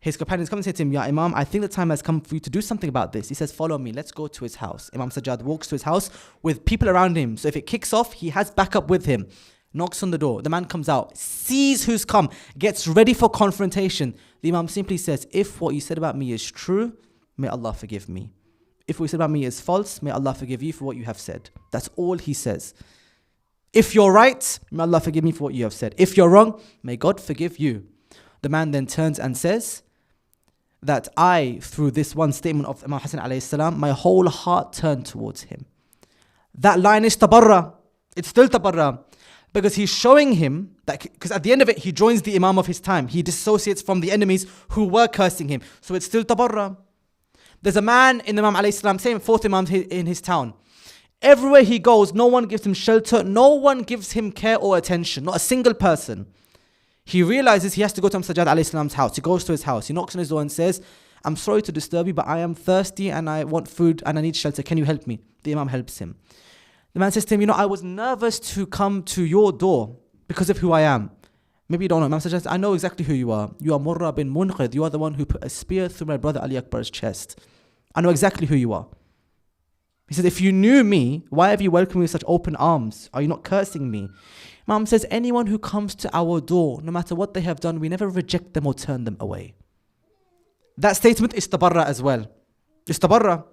His companions come and say to him, Ya Imam, I think the time has come for you to do something about this. He says, follow me, let's go to his house. Imam Sajjad walks to his house with people around him. So if it kicks off, he has backup with him. Knocks on the door. The man comes out, sees who's come, gets ready for confrontation. The Imam simply says, if what you said about me is true, may Allah forgive me. If what you said about me is false, may Allah forgive you for what you have said. That's all he says. If you're right, may Allah forgive me for what you have said. If you're wrong, may God forgive you. The man then turns and says, that I, through this one statement of Imam Hassan alayhi salam, my whole heart turned towards him. That line is tabarra. It's still tabarra. Because he's showing him that, because at the end of it, he joins the Imam of his time. He dissociates from the enemies who were cursing him. So it's still tabarra. There's a man in Imam alayhi salam, same fourth Imam in his town. Everywhere he goes, no one gives him shelter. No one gives him care or attention. Not a single person. He realizes he has to go to Imam Sajjad alayhi salam's house. He goes to his house. He knocks on his door and says, I'm sorry to disturb you, but I am thirsty and I want food and I need shelter. Can you help me? The Imam helps him. The man says to him, I was nervous to come to your door because of who I am. Maybe you don't know. Imam suggests, I know exactly who you are. You are Murra bin Munqid. You are the one who put a spear through my brother Ali Akbar's chest. I know exactly who you are. He said, if you knew me, why have you welcomed me with such open arms? Are you not cursing me? Imam says, anyone who comes to our door, no matter what they have done, we never reject them or turn them away. That statement is tabarra as well. It's tabarra.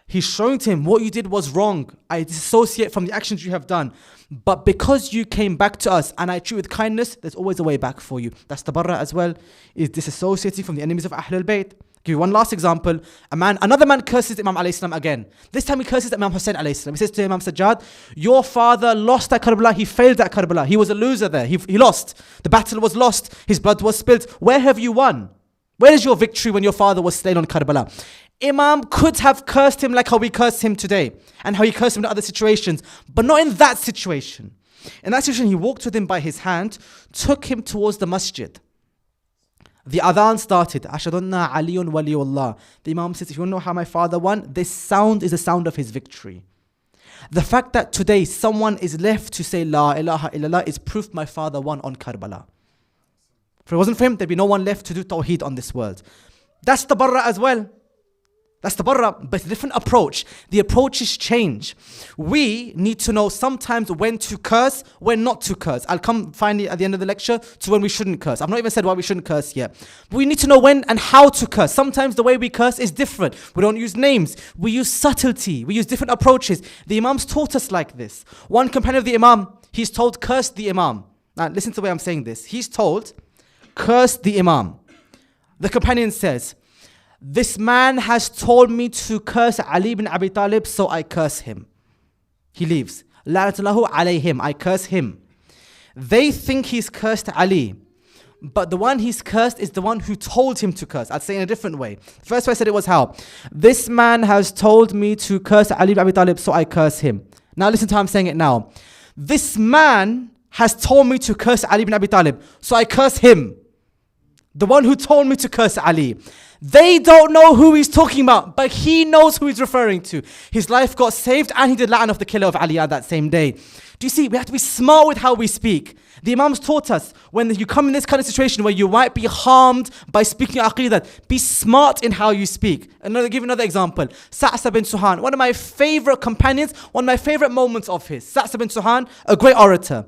He's showing to him what you did was wrong. I dissociate from the actions you have done. But because you came back to us and I treat you with kindness, there's always a way back for you. That's tabarra as well, is disassociating from the enemies of Ahlul Bayt. Give you one last example. Another man curses Imam alayhi salam again. This time he curses Imam Hussein alayhi salam. He says to Imam Sajjad, your father lost at Karbala. He failed at Karbala. He was a loser there. He lost. The battle was lost. His blood was spilled. Where have you won? Where is your victory when your father was slain on Karbala? Imam could have cursed him like how we curse him today and how he cursed him in other situations, but not in that situation. In that situation, he walked with him by his hand, took him towards the masjid. The adhan started. Ashadunna aliyun waliyullah. The Imam says, if you want to know how my father won, this sound is the sound of his victory. The fact that today someone is left to say La ilaha illallah is proof my father won on Karbala. If it wasn't for him, there'd be no one left to do tawheed on this world. That's Tabarra as well. That's Tabarra, but a different approach. The approaches change. We need to know sometimes when to curse, when not to curse. I'll come finally at the end of the lecture to when we shouldn't curse. I've not even said why we shouldn't curse yet. But we need to know when and how to curse. Sometimes the way we curse is different. We don't use names. We use subtlety. We use different approaches. The Imams taught us like this. One companion of the Imam, he's told, curse the Imam. Now listen to the way I'm saying this. He's told, curse the Imam. The companion says, this man has told me to curse Ali ibn Abi Talib, so I curse him. He leaves. La'natullahi alayhim, I curse him. They think he's cursed Ali, but the one he's cursed is the one who told him to curse. I'll say in a different way. The first way I said it was how? This man has told me to curse Ali ibn Abi Talib, so I curse him. Now listen to how I'm saying it now. This man has told me to curse Ali ibn Abi Talib, so I curse him. The one who told me to curse Ali. They don't know who he's talking about, but he knows who he's referring to. His life got saved and he did la'an of the killer of Ali that same day. Do you see? We have to be smart with how we speak. The Imams taught us, when you come in this kind of situation where you might be harmed by speaking aqidah, be smart in how you speak. I'll give another example. Sa'sa bin Suhan, one of my favorite companions, one of my favorite moments of his. Sa'sa bin Suhan, a great orator.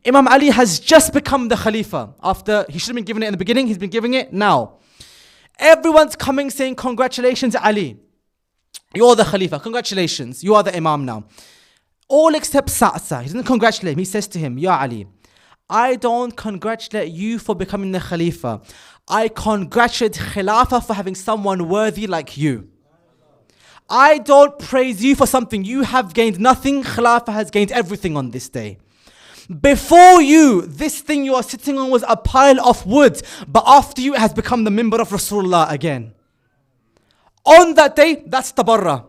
Imam Ali has just become the Khalifa. After he should have been given it in the beginning, he's been giving it now. Everyone's coming saying, congratulations Ali. You're the Khalifa, congratulations. You are the Imam now. All except Sa'sa. He doesn't congratulate him. He says to him, Ya Ali, I don't congratulate you for becoming the Khalifa. I congratulate Khilafah for having someone worthy like you. I don't praise you for something. You have gained nothing. Khilafah has gained everything on this day. Before you, this thing you are sitting on was a pile of wood. But after you, it has become the mimbar of Rasulullah again. On that day, that's Tabarra.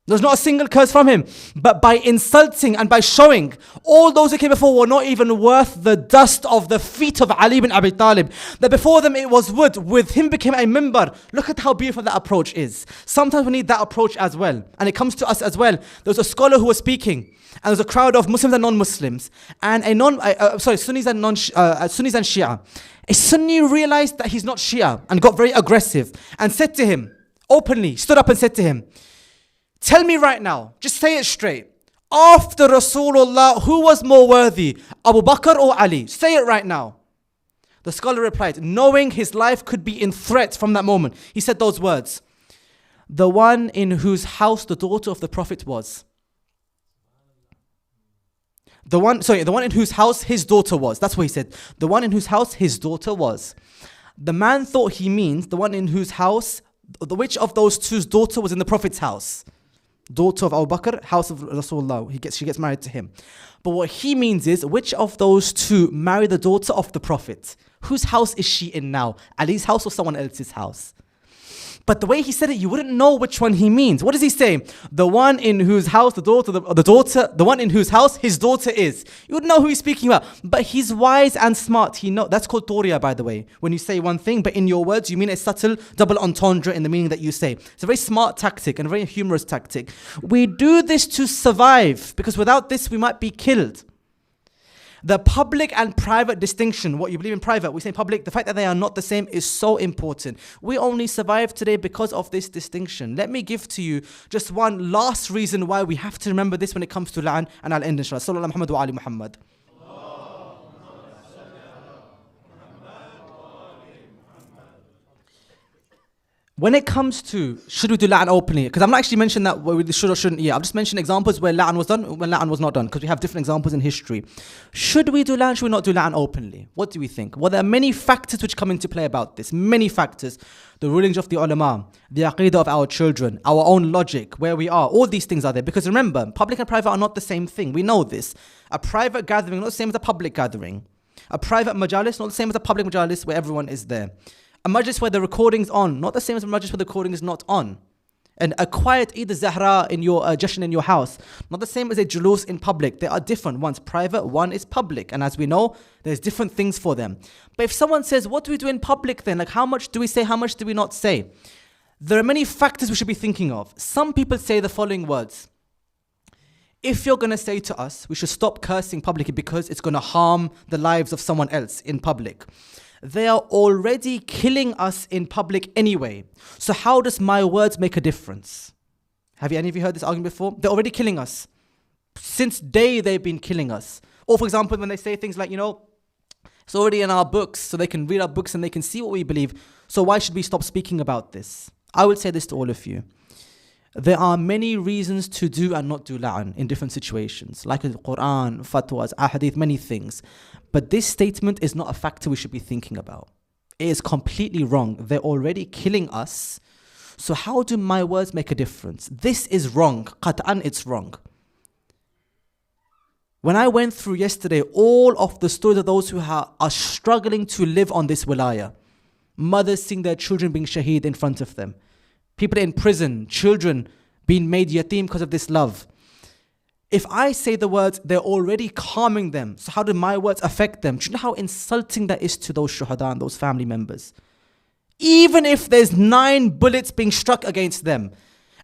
There's not a single curse from him. But by insulting and by showing, all those who came before were not even worth the dust of the feet of Ali ibn Abi Talib. That before them it was wood, with him became a mimbar. Look at how beautiful that approach is. Sometimes we need that approach as well. And it comes to us as well. There was a scholar who was speaking, and there was a crowd of Muslims and non-Muslims, and Sunnis and Shia. A Sunni realized that he's not Shia and got very aggressive and said to him, openly, stood up and said to him, tell me right now, just say it straight. After Rasulullah, who was more worthy, Abu Bakr or Ali? Say it right now. The scholar replied, knowing his life could be in threat from that moment, he said those words, the one in whose house the daughter of the Prophet was. The one in whose house his daughter was. That's what he said. The one in whose house his daughter was. The man thought he means the one in whose house, which of those two's daughter was in the Prophet's house. Daughter of Abu Bakr, house of Rasulullah. She gets married to him. But what he means is, which of those two married the daughter of the Prophet? Whose house is she in now? Ali's house or someone else's house? But the way he said it, you wouldn't know which one he means. What does he say? The one in whose house the one in whose house his daughter is. You wouldn't know who he's speaking about. But he's wise and smart. That's called Tawriya, by the way. When you say one thing, but in your words, you mean a subtle double entendre in the meaning that you say. It's a very smart tactic and a very humorous tactic. We do this to survive, because without this, we might be killed. The public and private distinction, what you believe in private, we say public, the fact that they are not the same is so important. We only survive today because of this distinction. Let me give to you just one last reason why we have to remember this when it comes to la'an, and I'll end inshallah. Sallallahu Muhammad wa ali Muhammad. When it comes to should we do la'an openly, because I'm not actually mentioning that where we should or shouldn't yet. I've just mentioned examples where la'an was done, when la'an was not done, because we have different examples in history. Should we do la'an, should we not do la'an openly? What do we think? Well, there are many factors which come into play about this, many factors. the rulings of the ulama, the aqidah of our children, our own logic, where we are, all these things are there. Because remember, public and private are not the same thing. We know this. A private gathering, not the same as a public gathering. A private majalis, not the same as a public majalis where everyone is there. A majlis where the recording's on, not the same as a majlis where the recording is not on. And a quiet Eid al-Zahra in your jashan in your house, not the same as a julus in public. They are different. One's private, one is public. And as we know, there's different things for them. But if someone says, what do we do in public then? Like how much do we say, how much do we not say? There are many factors we should be thinking of. Some people say the following words. If you're going to say to us, we should stop cursing publicly because it's going to harm the lives of someone else in public. They are already killing us in public anyway. So how does my words make a difference? Have any of you heard this argument before? They're already killing us. Since day they've been killing us. Or for example, when they say things like, it's already in our books, so they can read our books and they can see what we believe. So why should we stop speaking about this? I would say this to all of you. There are many reasons to do and not do la'an in different situations, like in the Quran, fatwas, ahadith, many things. But this statement is not a factor we should be thinking about. It is completely wrong. They're already killing us. So how do my words make a difference? This is wrong. Qat'an, it's wrong. When I went through yesterday all of the stories of those who are struggling to live on this wilaya, mothers seeing their children being shaheed in front of them, people in prison, children being made yatim because of this love. If I say the words, they're already calming them. So how do my words affect them? Do you know how insulting that is to those shuhada and those family members? Even if there's 9 bullets being struck against them,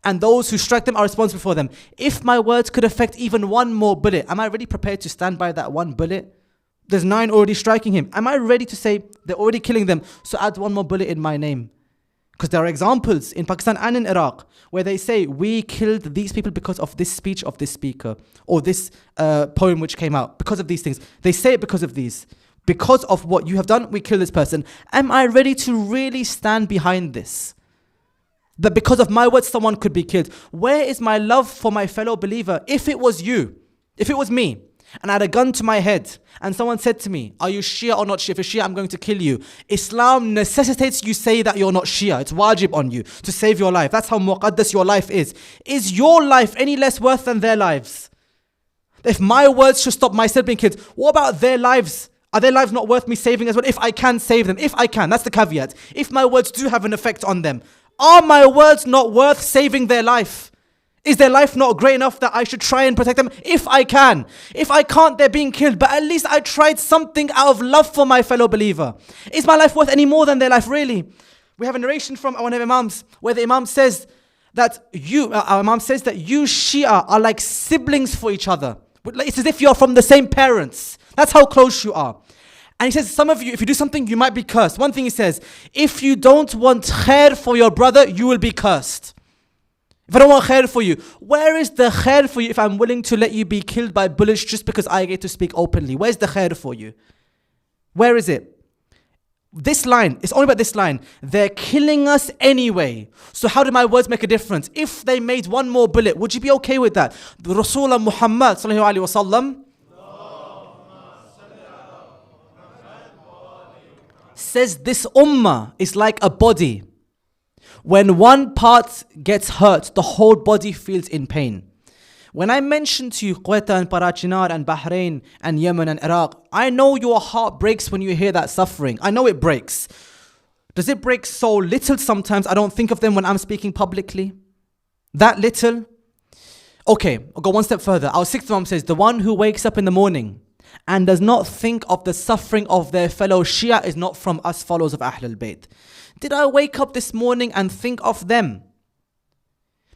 and those who strike them are responsible for them. If my words could affect even one more bullet, am I really prepared to stand by that one bullet? There's 9 already striking him. Am I ready to say, they're already killing them, so add one more bullet in my name? Because there are examples in Pakistan and in Iraq where they say, we killed these people because of this speech of this speaker, or this poem which came out, because of these things. They say it because of these. Because of what you have done, we kill this person. Am I ready to really stand behind this? That because of my words, someone could be killed. Where is my love for my fellow believer? If it was you, if it was me, and I had a gun to my head, and someone said to me, are you Shia or not Shia? If you're Shia, I'm going to kill you. Islam necessitates you say that you're not Shia. It's wajib on you to save your life. That's how muqaddas your life is. Is your life any less worth than their lives? If my words should stop myself being killed, what about their lives? Are their lives not worth me saving as well? If I can save them, if I can, that's the caveat. If my words do have an effect on them, are my words not worth saving their life? Is their life not great enough that I should try and protect them? If I can. If I can't, they're being killed. But at least I tried something out of love for my fellow believer. Is my life worth any more than their life, really? We have a narration from one of the Imams where the Imam says that our Imam says that you Shia are like siblings for each other. It's as if you're from the same parents. That's how close you are. And he says, some of you, if you do something, you might be cursed. One thing he says, if you don't want khair for your brother, you will be cursed. If I don't want khair for you, where is the khair for you if I'm willing to let you be killed by bullets just because I get to speak openly? Where's the khair for you? Where is it? This line, it's only about this line. They're killing us anyway. So how do my words make a difference? If they made one more bullet, would you be okay with that? The Rasulullah Muhammad sallallahu alaihi wasallam says this ummah is like a body. When one part gets hurt, the whole body feels in pain. When I mention to you Quetta and Parachinar and Bahrain and Yemen and Iraq, I know your heart breaks when you hear that suffering. I know it breaks. Does it break so little sometimes I don't think of them when I'm speaking publicly? That little? Okay, I'll go one step further. Our 6th Imam says, the one who wakes up in the morning and does not think of the suffering of their fellow Shia is not from us followers of Ahlul Bayt. Did I wake up this morning and think of them?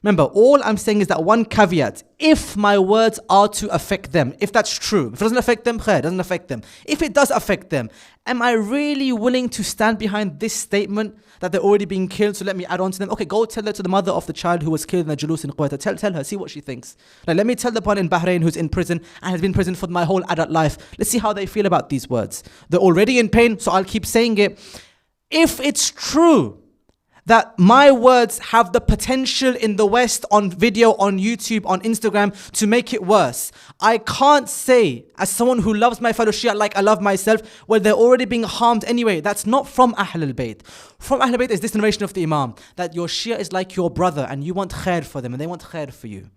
Remember, all I'm saying is that one caveat. If my words are to affect them, if that's true, if it doesn't affect them, khair, doesn't affect them. If it does affect them, am I really willing to stand behind this statement that they're already being killed, so let me add on to them? Okay, go tell that to the mother of the child who was killed in the Julus in Quetta. Tell her, see what she thinks. Like, let me tell the one in Bahrain who's in prison and has been in prison for my whole adult life. Let's see how they feel about these words. They're already in pain, so I'll keep saying it. If it's true that my words have the potential in the West on video, on YouTube, on Instagram to make it worse. I can't say, as someone who loves my fellow Shia like I love myself, well, they're already being harmed anyway. That's not from Ahlul Bayt. From Ahlul Bayt is this narration of the Imam, that your Shia is like your brother and you want khair for them and they want khair for you.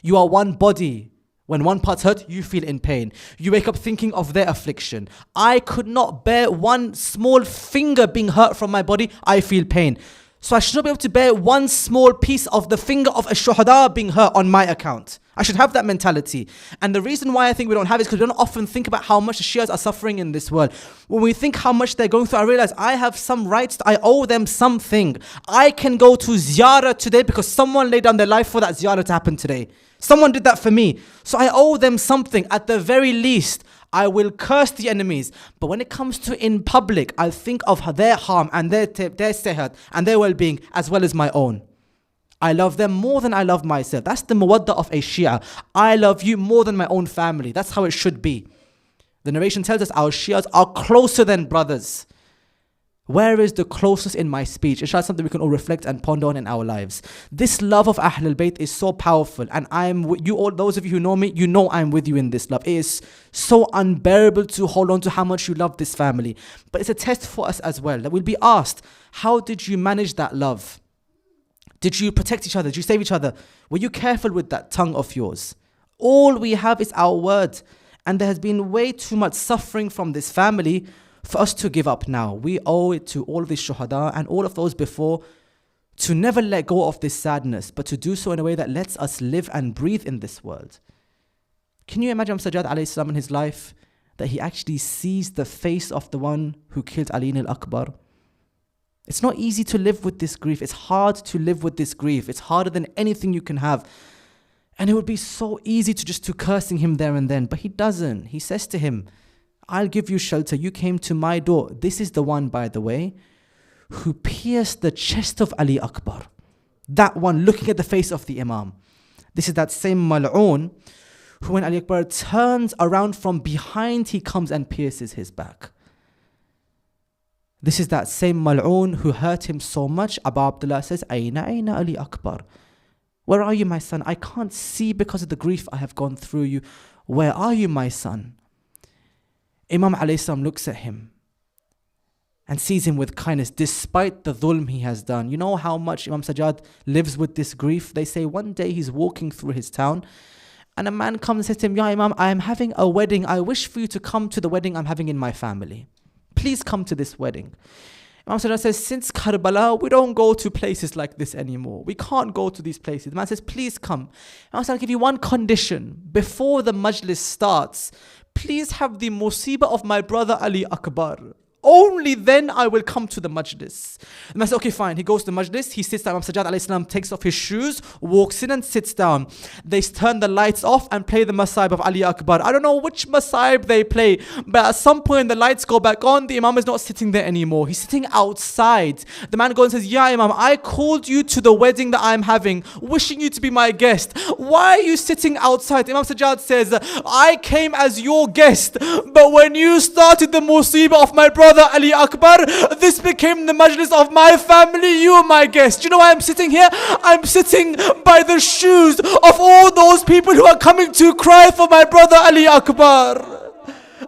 You are one body. When one part's hurt, you feel in pain. You wake up thinking of their affliction. I could not bear one small finger being hurt from my body. I feel pain. So I should not be able to bear one small piece of the finger of a shuhada being hurt on my account. I should have that mentality. And the reason why I think we don't have it is because we don't often think about how much the Shias are suffering in this world. When we think how much they're going through, I realize I have some rights. I owe them something. I can go to ziyarah today because someone laid down their life for that ziyarah to happen today. Someone did that for me. So I owe them something. At the very least, I will curse the enemies. But when it comes to in public, I'll think of their harm and their sehat and their well-being as well as my own. I love them more than I love myself. That's the mawadda of a Shia. I love you more than my own family. That's how it should be. The narration tells us our Shias are closer than brothers. Where is the closest in my speech? Inshallah, something we can all reflect and ponder on in our lives. This love of Ahlul Bayt is so powerful, and you all, those of you who know me, you know I'm with you in this love. It is so unbearable to hold on to how much you love this family. But it's a test for us as well, that we'll be asked, how did you manage that love? Did you protect each other? Did you save each other? Were you careful with that tongue of yours? All we have is our word, and there has been way too much suffering from this family for us to give up now. We owe it to all of these shuhada and all of those before to never let go of this sadness, but to do so in a way that lets us live and breathe in this world. Can you imagine Sayyid alayhi salam in his life, that he actually sees the face of the one who killed Ali al-Akbar? It's not easy to live with this grief. It's hard to live with this grief. It's harder than anything you can have. And it would be so easy to cursing him there and then, but he doesn't. He says to him, I'll give you shelter. You came to my door. This is the one, by the way, who pierced the chest of Ali Akbar. That one looking at the face of the Imam. This is that same mal'oon who, when Ali Akbar turns around from behind, he comes and pierces his back. This is that same mal'oon who hurt him so much. Abu Abdullah says, Ayna Ali Akbar. Where are you, my son? I can't see because of the grief I have gone through you. Where are you, my son? Imam alayhi salam looks at him and sees him with kindness despite the dhulm he has done. You know how much Imam Sajjad lives with this grief? They say one day he's walking through his town and a man comes and says to him, Ya Imam, I am having a wedding. I wish for you to come to the wedding I'm having in my family. Please come to this wedding. Imam Sajjad says, since Karbala, we don't go to places like this anymore. We can't go to these places. The man says, please come. Imam Sajjad, I'll give you one condition. Before the majlis starts, please have the musibah of my brother Ali Akbar. Only then I will come to the majlis. The man says, okay, fine. He goes to the majlis. He sits down. Imam Sajjad alayhi salam takes off his shoes, walks in and sits down. They turn the lights off and play the masaib of Ali Akbar. I don't know which masaib they play, but at some point the lights go back on. The Imam is not sitting there anymore. He's sitting outside. The man goes and says, Ya Imam, I called you to the wedding that I'm having, wishing you to be my guest. Why are you sitting outside? Imam Sajjad says, I came as your guest, but when you started the musibah of my brother Ali Akbar, this became the majlis of my family. You are my guest. You know why I'm sitting here? I'm sitting by the shoes of all those people who are coming to cry for my brother Ali Akbar.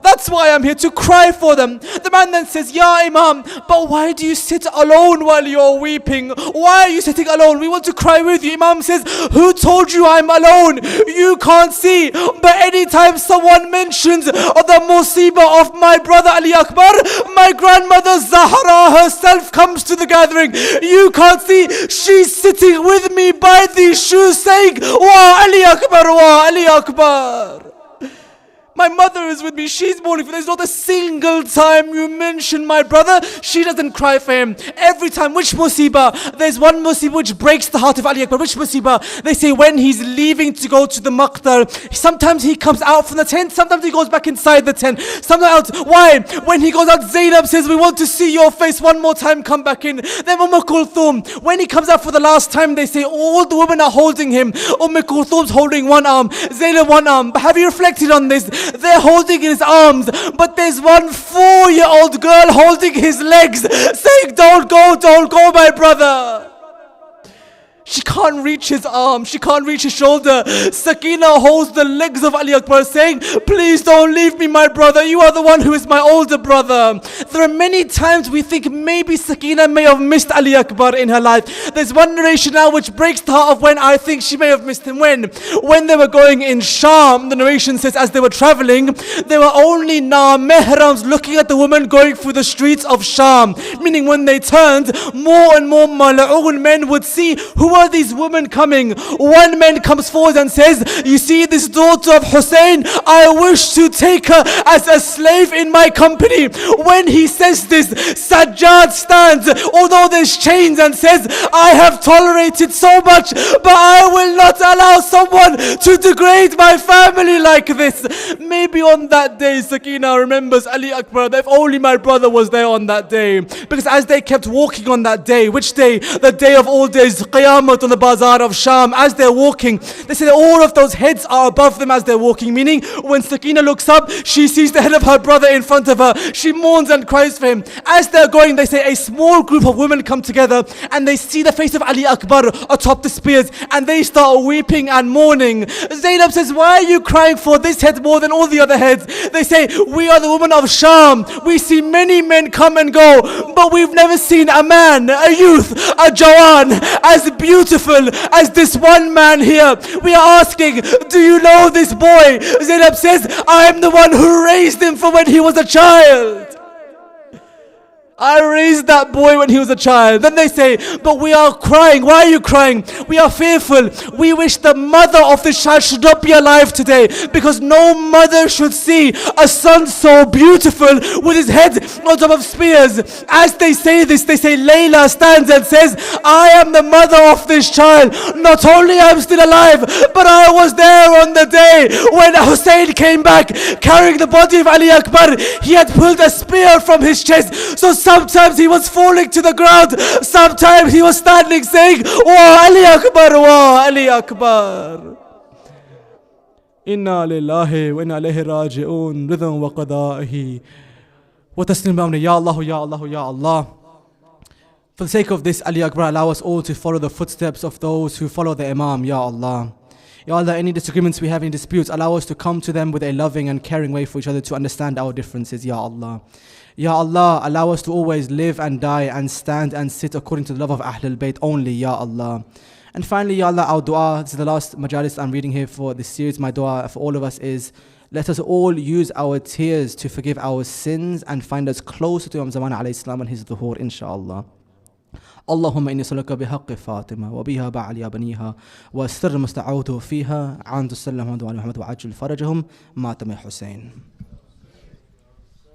That's why I'm here, to cry for them. The man then says, Ya Imam, but why do you sit alone while you're weeping? Why are you sitting alone? We want to cry with you. Imam says, who told you I'm alone? You can't see. But anytime someone mentions the musibah of my brother Ali Akbar, my grandmother Zahra herself comes to the gathering. You can't see. She's sitting with me by these shoes saying, Wa Ali Akbar, Wa Ali Akbar. My mother is with me, she's mourning for. There's not a single time you mention my brother, she doesn't cry for him. Every time, which musibah? There's one musibah which breaks the heart of Ali Akbar. Which musibah? They say when he's leaving to go to the maqtar, sometimes he comes out from the tent, sometimes he goes back inside the tent, sometimes out. Why? When he goes out, Zainab says, we want to see your face one more time, come back in. Then Kulthum, when he comes out for the last time, they say all the women are holding him. Kulthum's holding one arm, Zainab one arm. But have you reflected on this? they're holding his arms, but there's one 4-year-old girl holding his legs, saying, don't go, my brother. She can't reach his arm, she can't reach his shoulder. Sakina holds the legs of Ali Akbar, saying, please don't leave me, my brother. You are the one who is my older brother. There are many times we think maybe Sakina may have missed Ali Akbar in her life. There's one narration now which breaks the heart of when I think she may have missed him. When they were going in Sham, the narration says as they were traveling, there were only mehrams looking at the woman going through the streets of Sham. Meaning when they turned, more and more mal'oon men would see, who are these women coming? One man comes forward and says, you see this daughter of Hussein, I wish to take her as a slave in my company. When he says this, Sajjad stands, although there's chains, and says, I have tolerated so much, but I will not allow someone to degrade my family like this. Maybe on that day Sakina remembers Ali Akbar, that if only my brother was there on that day. Because as they kept walking on that day, which day? The day of all days, Qiyamah, on the bazaar of Sham, as they're walking, they say that all of those heads are above them as they're walking, meaning when Sakina looks up, she sees the head of her brother in front of her. She mourns and cries for him. As they're going, they say a small group of women come together and they see the face of Ali Akbar atop the spears, and they start weeping and mourning. Zainab says, why are you crying for this head more than all the other heads? They say, we are the women of Sham. We see many men come and go, but we've never seen a man, a youth, a jawan, as beautiful as this one man here. We are asking, do you know this boy? Zainab says, I am the one who raised him from when he was a child. I raised that boy when he was a child. Then they say, but we are crying. Why are you crying? We are fearful. We wish the mother of this child should not be alive today, because no mother should see a son so beautiful with his head on top of spears. As they say this, they say Layla stands and says, I am the mother of this child. Not only am I still alive, but I was there on the day when Hussein came back carrying the body of Ali Akbar. He had pulled a spear from his chest. So sometimes he was falling to the ground, sometimes he was standing saying, Wa Ali Akbar, Wa Ali Akbar. Inna lillahi wa inna ilayhi raji'un, ridhan wa qada'ihi wa taslim ba'amri. Ya Allah, Ya Allah, Ya Allah. For the sake of this, Ali Akbar, allow us all to follow the footsteps of those who follow the Imam, Ya Allah. Ya Allah, any disagreements we have, any disputes, allow us to come to them with a loving and caring way for each other to understand our differences, Ya Allah. Ya Allah, allow us to always live and die and stand and sit according to the love of Ahlul Bayt only, Ya Allah. And finally, Ya Allah, our dua, this is the last majalis I'm reading here for this series. My dua for all of us is, let us all use our tears to forgive our sins and find us closer to Imam Zaman alayhi salam and his dhuhur, inshaAllah. اللهم إني أسألك بحق فاطمة وبها بعلي بنيها والسر مستعوذ فيها عن تسلم محمد وعجل فرجهم ماتم حسين.